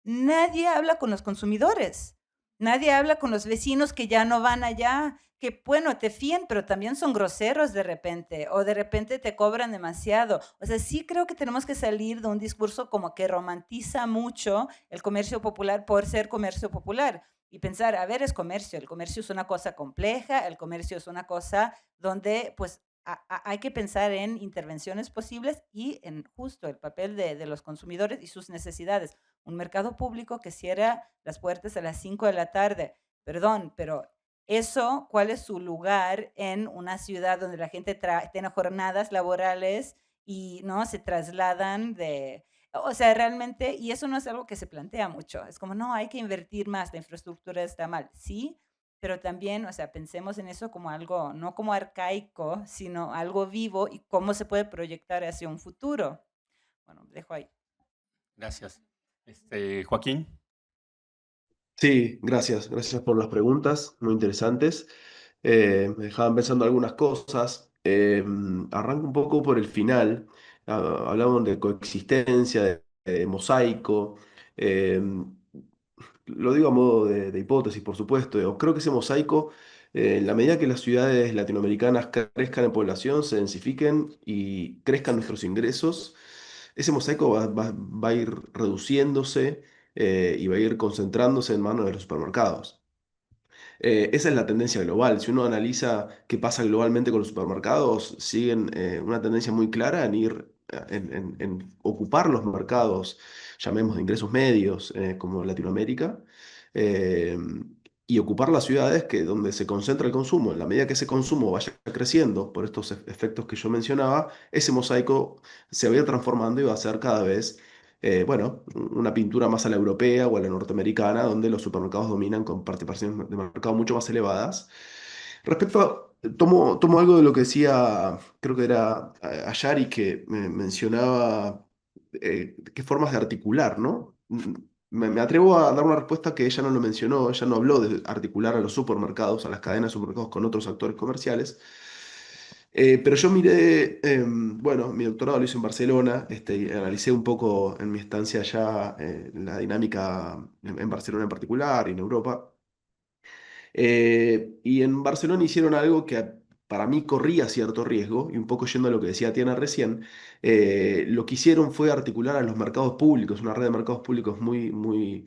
nadie habla con los consumidores. Nadie habla con los vecinos que ya no van allá, que bueno, te fían, pero también son groseros de repente, o de repente te cobran demasiado. O sea, sí creo que tenemos que salir de un discurso como que romantiza mucho el comercio popular por ser comercio popular y pensar, a ver, es comercio, el comercio es una cosa compleja, el comercio es una cosa donde pues hay que pensar en intervenciones posibles y en justo el papel de los consumidores y sus necesidades. Un mercado público que cierra las puertas a las 5 de la tarde, perdón, pero eso, ¿cuál es su lugar en una ciudad donde la gente tiene jornadas laborales y no se trasladan O sea, realmente, y eso no es algo que se plantea mucho. Es como, no, hay que invertir más, la infraestructura está mal. Sí, pero también, o sea, pensemos en eso como algo, no como arcaico, sino algo vivo y cómo se puede proyectar hacia un futuro. Bueno, dejo ahí. Gracias. Joaquín. Sí, gracias. Gracias por las preguntas, muy interesantes. Me dejaban pensando algunas cosas. Arranco un poco por el final. Hablamos de coexistencia, de mosaico. Eh, lo digo a modo de hipótesis, por supuesto. Creo que ese mosaico, en la medida que las ciudades latinoamericanas crezcan en población, se densifiquen y crezcan nuestros ingresos, ese mosaico va a ir reduciéndose y va a ir concentrándose en manos de los supermercados. Esa es la tendencia global. Si uno analiza qué pasa globalmente con los supermercados, siguen una tendencia muy clara en ir en ocupar los mercados, llamemos de ingresos medios, como Latinoamérica, eh, y ocupar las ciudades donde se concentra el consumo. En la medida que ese consumo vaya creciendo por estos efectos que yo mencionaba, ese mosaico se va a ir transformando y va a ser cada vez bueno, una pintura más a la europea o a la norteamericana, donde los supermercados dominan con participaciones de mercado mucho más elevadas. Respecto tomo algo de lo que decía, creo que era Ayari, que mencionaba qué formas de articular, ¿no? Me atrevo a dar una respuesta que ella no lo mencionó, ella no habló de articular a los supermercados, a las cadenas de supermercados con otros actores comerciales. Pero yo miré, bueno, mi doctorado lo hice en Barcelona, y analicé un poco en mi estancia allá la dinámica en Barcelona en particular y en Europa. Y en Barcelona hicieron algo que para mí corría cierto riesgo, y un poco yendo a lo que decía Tiana recién, lo que hicieron fue articular a los mercados públicos, una red de mercados públicos muy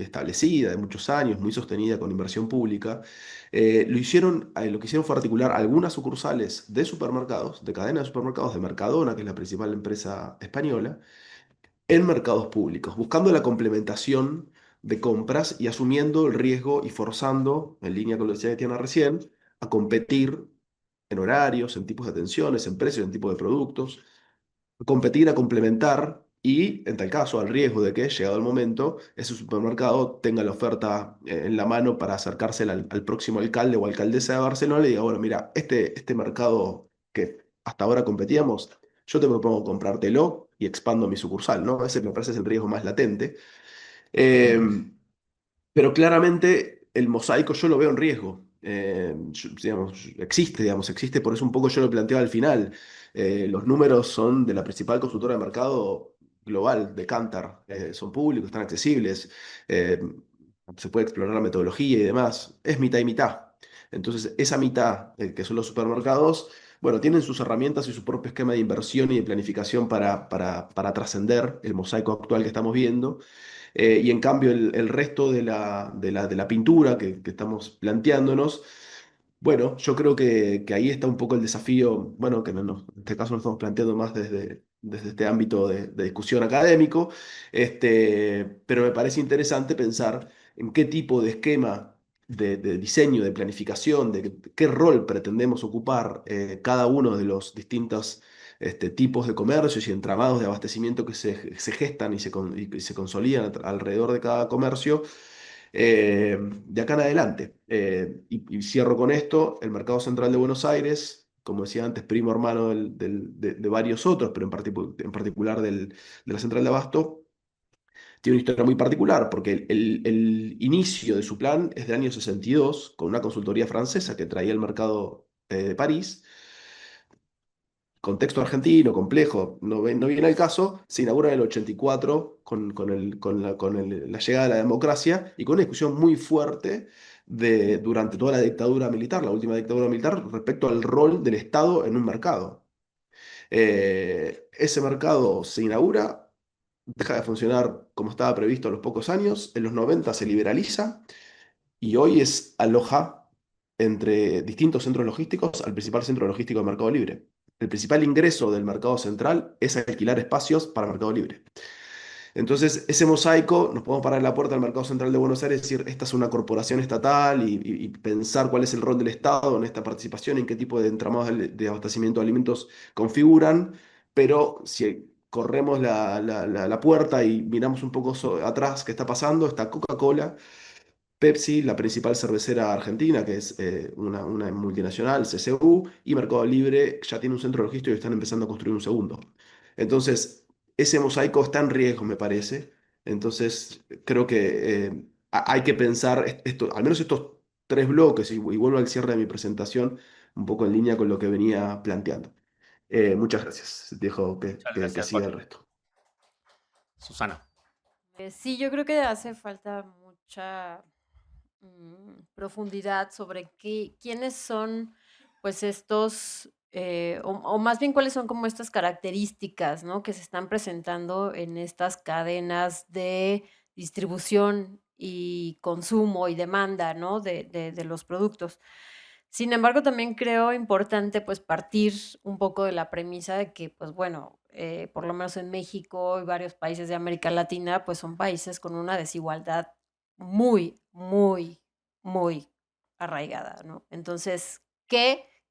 establecida, de muchos años, muy sostenida con inversión pública. Lo que hicieron fue articular algunas sucursales de supermercados, de cadenas de supermercados, de Mercadona, que es la principal empresa española, en mercados públicos, buscando la complementación de compras y asumiendo el riesgo y forzando, en línea con lo que decía Tiana recién, a competir en horarios, en tipos de atenciones, en precios, en tipos de productos, competir a complementar y, en tal caso, al riesgo de que, llegado el momento, ese supermercado tenga la oferta en la mano para acercarse al próximo alcalde o alcaldesa de Barcelona y diga, bueno, mira, este mercado que hasta ahora competíamos, yo te propongo comprártelo y expando mi sucursal, ¿no? Ese me parece es el riesgo más latente. Eh, pero claramente el mosaico yo lo veo en riesgo. Existe, por eso un poco yo lo planteaba al final. Los números son de la principal consultora de mercado global, de Kantar. Son públicos, están accesibles. eh, Se puede explorar la metodología y demás. Es mitad y mitad. Entonces, esa mitad, que son los supermercados, bueno, tienen sus herramientas y su propio esquema de inversión y de planificación para trascender el mosaico actual que estamos viendo. Y en cambio el resto de la pintura que estamos planteándonos, bueno, yo creo que ahí está un poco el desafío, bueno, que en este caso lo estamos planteando más desde este ámbito de discusión académico, pero me parece interesante pensar en qué tipo de esquema de diseño, de planificación, de qué rol pretendemos ocupar cada uno de los distintos tipos de comercios y entramados de abastecimiento que se gestan y se consolidan alrededor de cada comercio de acá en adelante. Y cierro con esto, el mercado central de Buenos Aires, como decía antes, primo hermano de varios otros, pero en particular de la central de Abasto, tiene una historia muy particular, porque el inicio de su plan es del año 62, con una consultoría francesa que traía el mercado de París. Contexto argentino, complejo, no viene al caso, se inaugura en el 84 con la llegada de la democracia y con una discusión muy fuerte durante toda la dictadura militar, la última dictadura militar, respecto al rol del Estado en un mercado. Ese mercado se inaugura, deja de funcionar como estaba previsto a los pocos años, en los 90 se liberaliza y hoy aloja entre distintos centros logísticos al principal centro logístico de Mercado Libre. El principal ingreso del mercado central es alquilar espacios para Mercado Libre. Entonces, ese mosaico, nos podemos parar en la puerta del mercado central de Buenos Aires y decir, esta es una corporación estatal y pensar cuál es el rol del Estado en esta participación, en qué tipo de entramados de abastecimiento de alimentos configuran, pero si corremos la puerta y miramos un poco atrás qué está pasando, está Coca-Cola, Pepsi, la principal cervecera argentina, que es una multinacional, CCU, y Mercado Libre ya tiene un centro de logístico y están empezando a construir un segundo. Entonces, ese mosaico está en riesgo, me parece. Entonces, creo que hay que pensar esto, al menos estos tres bloques, y vuelvo al cierre de mi presentación, un poco en línea con lo que venía planteando. Muchas gracias. Dejo Muchas que gracias, siga Jorge. el resto. Susana. Sí, yo creo que hace falta mucha profundidad sobre quiénes son, pues estos, o más bien cuáles son como estas características, ¿no? Que se están presentando en estas cadenas de distribución y consumo y demanda, ¿no? De los productos. Sin embargo, también creo importante, pues, partir un poco de la premisa de que, pues, bueno, por lo menos en México y varios países de América Latina, pues, son países con una desigualdad muy, muy, muy arraigada, ¿no? Entonces,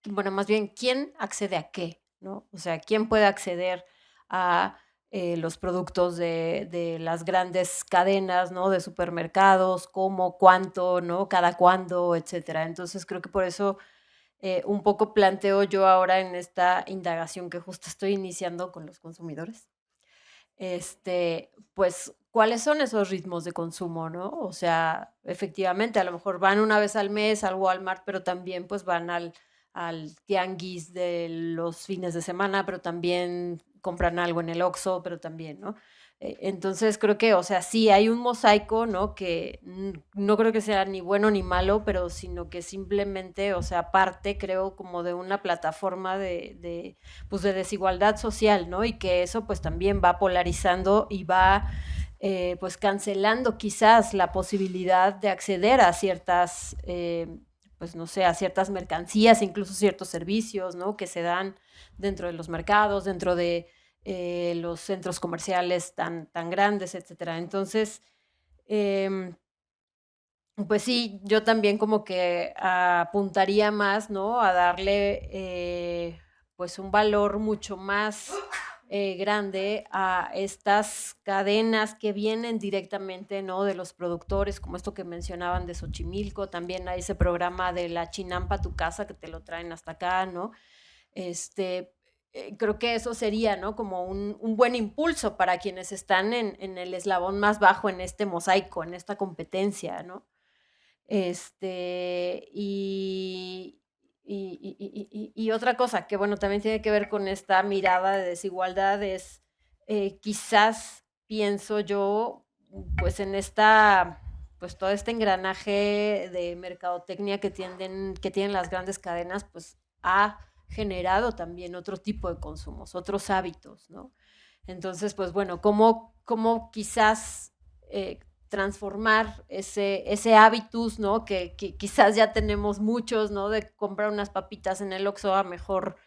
bueno, más bien, ¿quién accede a qué, no? O sea, ¿quién puede acceder a los productos de las grandes cadenas, ¿no? De supermercados, cómo, cuánto, ¿no? Cada cuándo, etcétera. Entonces, creo que por eso un poco planteo yo ahora en esta indagación que justo estoy iniciando con los consumidores, pues, ¿cuáles son esos ritmos de consumo, no? O sea, efectivamente, a lo mejor van una vez al mes al Walmart, pero también, pues, van al tianguis de los fines de semana, pero también compran algo en el Oxxo, pero también, ¿no? Entonces, creo que, o sea, sí hay un mosaico, ¿no? Que no creo que sea ni bueno ni malo, pero sino que simplemente, o sea, parte, creo, como de una plataforma pues, de desigualdad social, ¿no? Y que eso, pues, también va polarizando y va, pues, cancelando quizás la posibilidad de acceder a ciertas, pues, no sé, a ciertas mercancías, incluso ciertos servicios, ¿no? Que se dan dentro de los mercados, dentro de los centros comerciales tan grandes, etcétera. Entonces, pues sí, yo también como que apuntaría más, ¿no? A darle, pues un valor mucho más grande a estas cadenas que vienen directamente, ¿no? De los productores, como esto que mencionaban de Xochimilco, también hay ese programa de la Chinampa a tu casa que te lo traen hasta acá, ¿no? Creo que eso sería, ¿no? Como un buen impulso para quienes están en el eslabón más bajo en este mosaico, en esta competencia, ¿no? Y otra cosa que, bueno, también tiene que ver con esta mirada de desigualdad es, quizás pienso yo, pues en pues todo este engranaje de mercadotecnia que tienen las grandes cadenas, pues ha generado también otro tipo de consumos, otros hábitos, ¿no? Entonces, pues bueno, ¿cómo quizás transformar ese hábitus, ¿no? Que quizás ya tenemos muchos, ¿no? De comprar unas papitas en el Oxxo a mejor,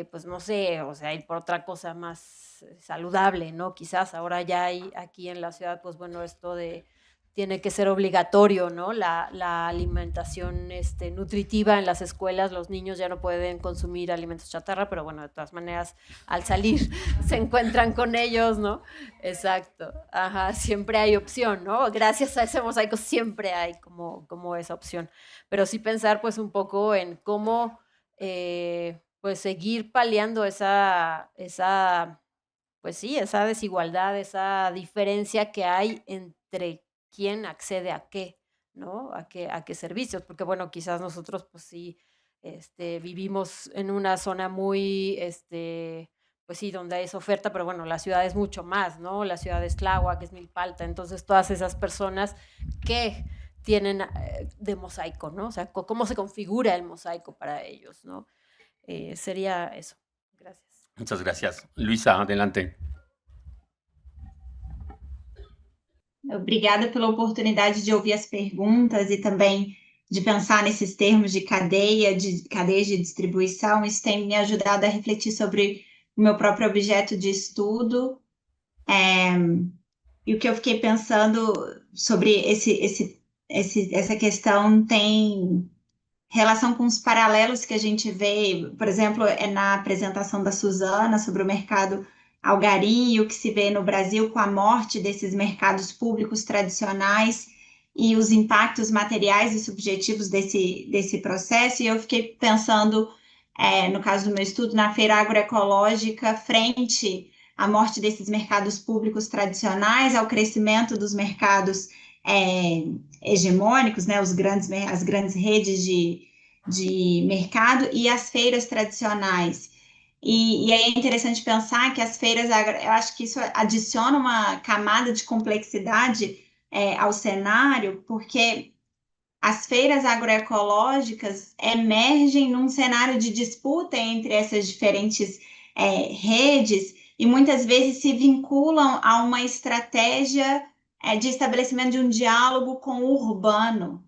pues no sé, o sea, ir por otra cosa más saludable, ¿no? Quizás ahora ya hay aquí en la ciudad, pues bueno, esto tiene que ser obligatorio, ¿no? La alimentación nutritiva en las escuelas, los niños ya no pueden consumir alimentos chatarra, pero bueno, de todas maneras, al salir se encuentran con ellos, ¿no? Exacto, ajá, siempre hay opción, ¿no? Gracias a ese mosaico siempre hay como esa opción, pero sí pensar pues un poco en cómo pues seguir paliando pues sí, esa desigualdad, esa diferencia que hay entre quién accede a qué, ¿no? A qué servicios, porque bueno, quizás nosotros pues sí vivimos en una zona muy, pues sí, donde hay esa oferta, pero bueno, la ciudad es mucho más, ¿no? La ciudad es Tláhuac, es Milpalta, entonces todas esas personas que tienen de mosaico, ¿no? O sea, cómo se configura el mosaico para ellos, ¿no? Sería eso. Gracias. Muchas gracias. Luisa, adelante. Obrigada pela oportunidade de ouvir as perguntas e também de pensar nesses termos de cadeias de distribuição. Isso tem me ajudado a refletir sobre o meu próprio objeto de estudo. E o que eu fiquei pensando sobre essa questão tem relação com os paralelos que a gente vê, por exemplo, na apresentação da Susana sobre o mercado ao garimpo que se vê no Brasil com a morte desses mercados públicos tradicionais e os impactos materiais e subjetivos desse processo. E eu fiquei pensando, no caso do meu estudo, na feira agroecológica frente à morte desses mercados públicos tradicionais, ao crescimento dos mercados hegemônicos, né, as grandes redes de mercado e as feiras tradicionais. E aí é interessante pensar que as feiras, eu acho que isso adiciona uma camada de complexidade ao cenário, porque as feiras agroecológicas emergem num cenário de disputa entre essas diferentes redes e muitas vezes se vinculam a uma estratégia de estabelecimento de um diálogo com o urbano.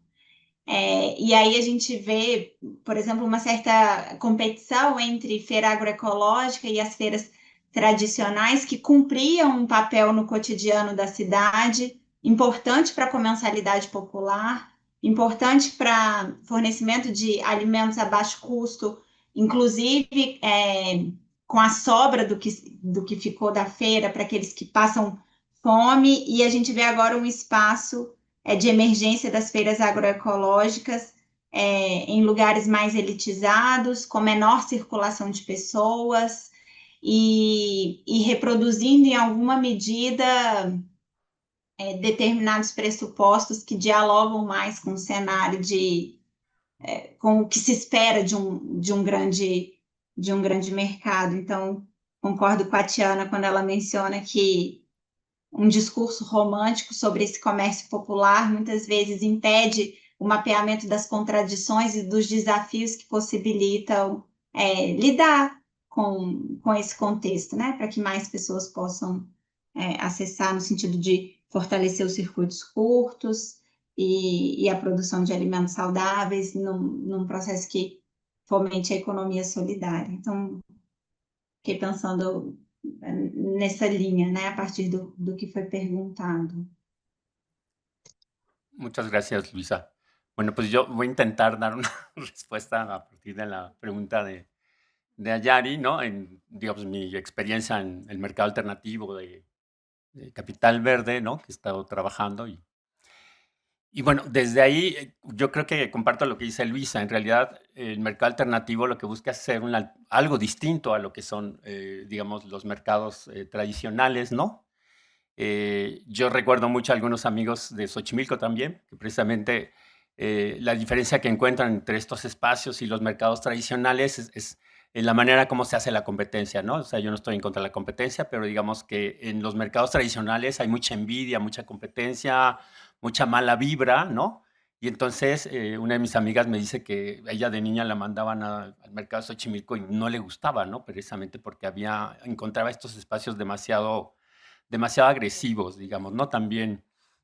E aí a gente vê, por exemplo, uma certa competição entre feira agroecológica e as feiras tradicionais que cumpriam um papel no cotidiano da cidade, importante para a comensalidade popular, importante para fornecimento de alimentos a baixo custo, inclusive com a sobra do que ficou da feira para aqueles que passam fome, e a gente vê agora um espaço de emergência das feiras agroecológicas em lugares mais elitizados, com menor circulação de pessoas e reproduzindo em alguma medida determinados pressupostos que dialogam mais com o cenário com o que se espera de um grande mercado. Então, concordo com a Tiana quando ela menciona que um discurso romântico sobre esse comércio popular muitas vezes impede o mapeamento das contradições e dos desafios que possibilitam lidar com esse contexto, né? Para que mais pessoas possam acessar no sentido de fortalecer os circuitos curtos e a produção de alimentos saudáveis num processo que fomente a economia solidária. Então, fiquei pensando nessa linha, né, a partir do que foi perguntado. Muchas gracias, Luisa. Bueno, pues yo voy a intentar dar una respuesta a partir de la pregunta de Ayari, ¿no? En, digamos, mi experiencia en el mercado alternativo de capital verde, ¿no? Que he estado trabajando y bueno, desde ahí yo creo que comparto lo que dice Luisa. En realidad, el mercado alternativo lo que busca es hacer algo distinto a lo que son, digamos, los mercados tradicionales, ¿no? Yo recuerdo mucho a algunos amigos de Xochimilco también, que precisamente la diferencia que encuentran entre estos espacios y los mercados tradicionales es en la manera como se hace la competencia, ¿no? O sea, yo no estoy en contra de la competencia, pero digamos que en los mercados tradicionales hay mucha envidia, mucha competencia, mucha mala vibra, ¿no? Y entonces una de mis amigas me dice que ella de niña la mandaban al mercado de Xochimilco y no le gustaba, ¿no? Precisamente porque encontraba estos espacios demasiado agresivos, digamos, ¿no? También,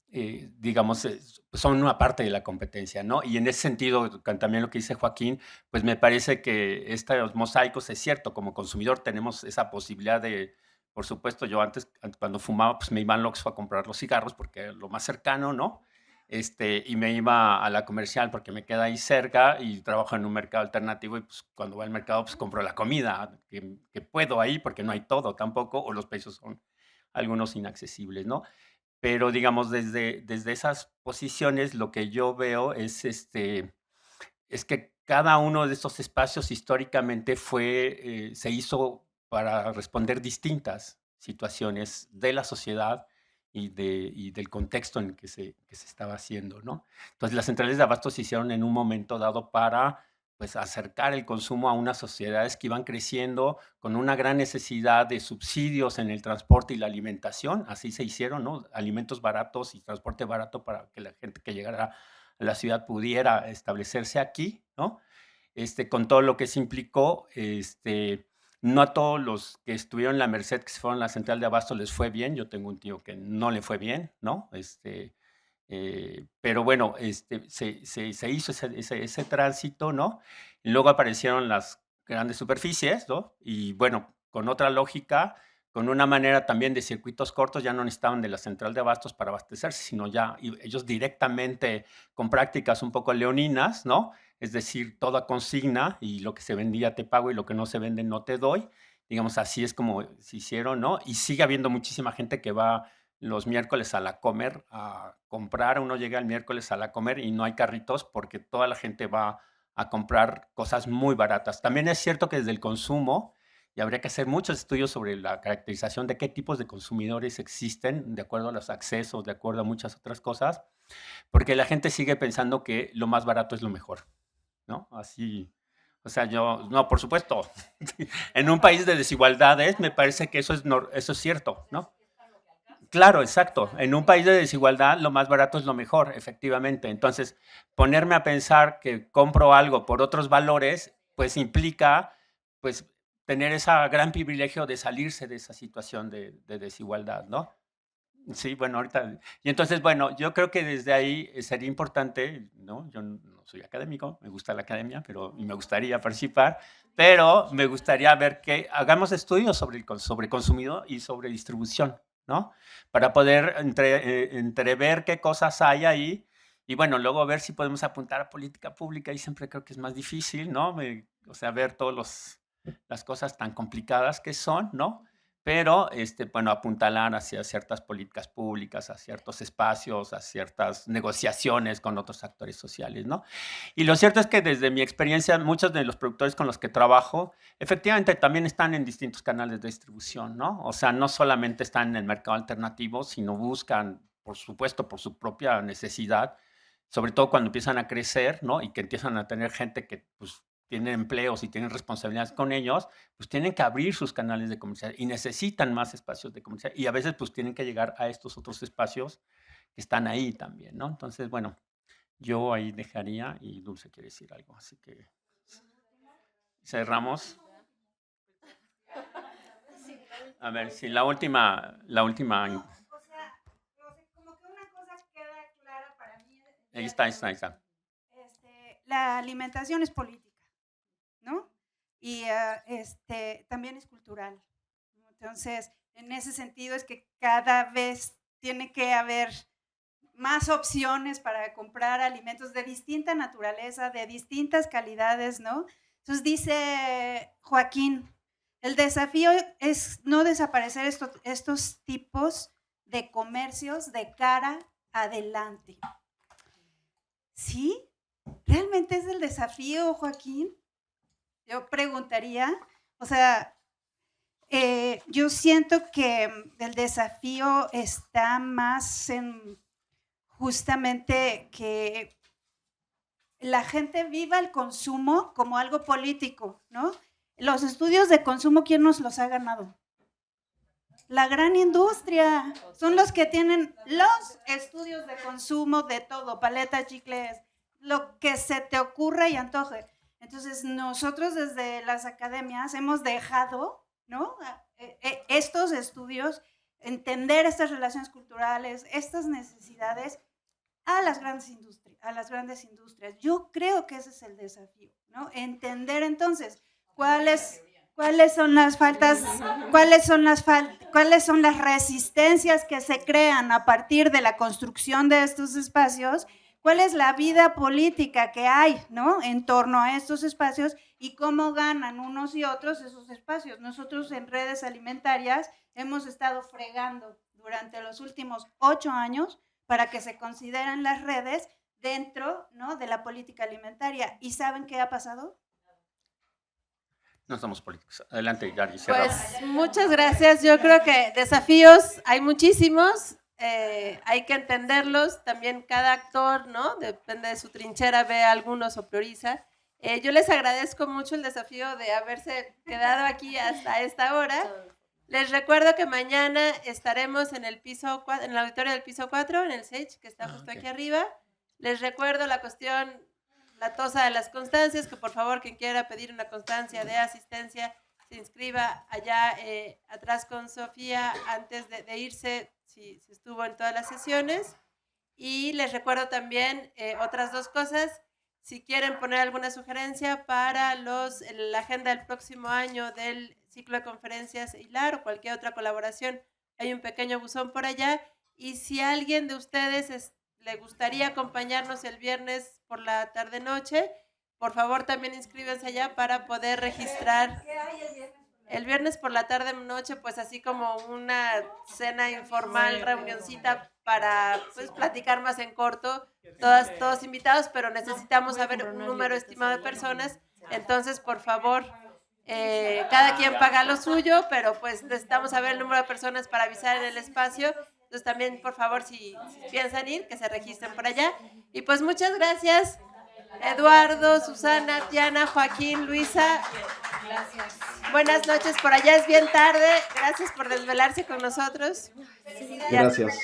digamos, son una parte de la competencia, ¿no? Y en ese sentido, también lo que dice Joaquín, pues me parece que estos mosaicos es cierto, como consumidor tenemos esa posibilidad de, por supuesto, yo antes cuando fumaba, pues me iba al Oxxo a comprar los cigarros porque era lo más cercano, ¿no? Y me iba a la comercial porque me queda ahí cerca y trabajo en un mercado alternativo y pues cuando voy al mercado pues compro la comida que puedo ahí porque no hay todo tampoco o los precios son algunos inaccesibles, ¿no? Pero digamos, desde esas posiciones lo que yo veo es que cada uno de estos espacios históricamente se hizo para responder distintas situaciones de la sociedad y del contexto en el que se estaba haciendo, ¿no? Entonces, las centrales de abasto se hicieron en un momento dado para pues, acercar el consumo a unas sociedades que iban creciendo con una gran necesidad de subsidios en el transporte y la alimentación. Así se hicieron, ¿no? Alimentos baratos y transporte barato para que la gente que llegara a la ciudad pudiera establecerse aquí, ¿no? Con todo lo que se implicó, no a todos los que estuvieron en la Merced, que se fueron a la central de abasto, les fue bien. Yo tengo un tío que no le fue bien, ¿no? Pero bueno, se hizo ese tránsito, ¿no? Y luego aparecieron las grandes superficies, ¿no? Y bueno, con otra lógica, con una manera también de circuitos cortos, ya no necesitaban de la central de abastos para abastecerse, sino ya ellos directamente con prácticas un poco leoninas, ¿no? Es decir, toda consigna y lo que se vendía te pago y lo que no se vende no te doy. digamos, así es como se hicieron, ¿no? Y sigue habiendo muchísima gente que va los miércoles a la Comer a comprar. Uno llega el miércoles a la Comer y no hay carritos porque toda la gente va a comprar cosas muy baratas. También es cierto que desde el consumo, y habría que hacer muchos estudios sobre la caracterización de qué tipos de consumidores existen, de acuerdo a los accesos, de acuerdo a muchas otras cosas, porque la gente sigue pensando que lo más barato es lo mejor, ¿no? Así, o sea, no, por supuesto, en un país de desigualdades me parece que eso es cierto, ¿no? Claro, exacto. En un país de desigualdad, lo más barato es lo mejor, efectivamente. Entonces, ponerme a pensar que compro algo por otros valores, pues implica, pues, tener ese gran privilegio de salirse de esa situación de desigualdad, ¿no? Sí, bueno, ahorita. Y entonces, bueno, yo creo que desde ahí sería importante, ¿no? Yo no soy académico, me gusta la academia, y me gustaría participar, pero me gustaría ver que hagamos estudios sobre consumido y sobre distribución, ¿no? Para poder entrever qué cosas hay ahí y, bueno, luego ver si podemos apuntar a política pública. Y siempre creo que es más difícil, ¿no? O sea, ver todas las cosas tan complicadas que son, ¿no? Pero, bueno, apuntalar hacia ciertas políticas públicas, a ciertos espacios, a ciertas negociaciones con otros actores sociales, ¿no? Y lo cierto es que desde mi experiencia, muchos de los productores con los que trabajo, efectivamente también están en distintos canales de distribución, ¿no? O sea, no solamente están en el mercado alternativo, sino buscan, por supuesto, por su propia necesidad, sobre todo cuando empiezan a crecer, ¿no? Y que empiezan a tener gente que, pues, tienen empleos y tienen responsabilidades con ellos, pues tienen que abrir sus canales de comercial y necesitan más espacios de comercial. Y a veces pues tienen que llegar a estos otros espacios que están ahí también, ¿no? Entonces, bueno, yo ahí dejaría y Dulce quiere decir algo, así que cerramos. A ver, si la última. Como que una cosa queda clara para mí. Ahí está. La alimentación es política, ¿no? Y también es cultural. Entonces, en ese sentido es que cada vez tiene que haber más opciones para comprar alimentos de distinta naturaleza, de distintas calidades, ¿no? Entonces dice Joaquín, el desafío es no desaparecer estos tipos de comercios de cara adelante. ¿Sí? ¿Realmente es el desafío, Joaquín? Yo preguntaría, o sea, yo siento que el desafío está más en justamente que la gente viva el consumo como algo político, ¿no? Los estudios de consumo, ¿quién nos los ha ganado? La gran industria. Son los que tienen los estudios de consumo de todo, paletas, chicles, lo que se te ocurra y antoje. Entonces, nosotros desde las academias hemos dejado, ¿no? Estos estudios, entender estas relaciones culturales, estas necesidades a las grandes industrias. Yo creo que ese es el desafío, ¿no? Entender entonces cuáles son las faltas, cuáles son las resistencias que se crean a partir de la construcción de estos espacios, cuál es la vida política que hay, ¿no? En torno a estos espacios y cómo ganan unos y otros esos espacios. Nosotros en redes alimentarias hemos estado fregando durante los últimos 8 años para que se consideren las redes dentro, ¿no?, de la política alimentaria. ¿Y saben qué ha pasado? No somos políticos. Adelante, Yari. Pues muchas gracias. Yo creo que desafíos hay muchísimos. Hay que entenderlos. También cada actor, ¿no?, depende de su trinchera, ve algunos o prioriza. Yo les agradezco mucho el desafío de haberse quedado aquí hasta esta hora. Les recuerdo que mañana estaremos en el piso 4, en el auditorio del piso 4, en el SAGE, que está justo aquí arriba. Les recuerdo la cuestión latosa de las constancias, que por favor quien quiera pedir una constancia de asistencia se inscriba allá atrás con Sofía antes de irse, si estuvo en todas las sesiones. Y les recuerdo también otras 2 cosas. Si quieren poner alguna sugerencia para la agenda del próximo año del ciclo de conferencias HILAR o cualquier otra colaboración, hay un pequeño buzón por allá. Y si alguien de ustedes le gustaría acompañarnos el viernes por la tarde-noche, por favor también inscríbanse allá para poder registrar. ¿Qué hay el viernes? El viernes por la tarde noche, pues así como una cena informal, reunioncita para pues platicar más en corto, todos invitados, pero necesitamos saber un número estimado de personas. Entonces, por favor, cada quien paga lo suyo, pero pues necesitamos saber el número de personas para avisar en el espacio. Entonces también, por favor, si piensan ir, que se registren por allá. Y pues muchas gracias, Eduardo, Susana, Diana, Joaquín, Luisa. Gracias. Buenas noches, por allá es bien tarde. Gracias por desvelarse con nosotros. Gracias.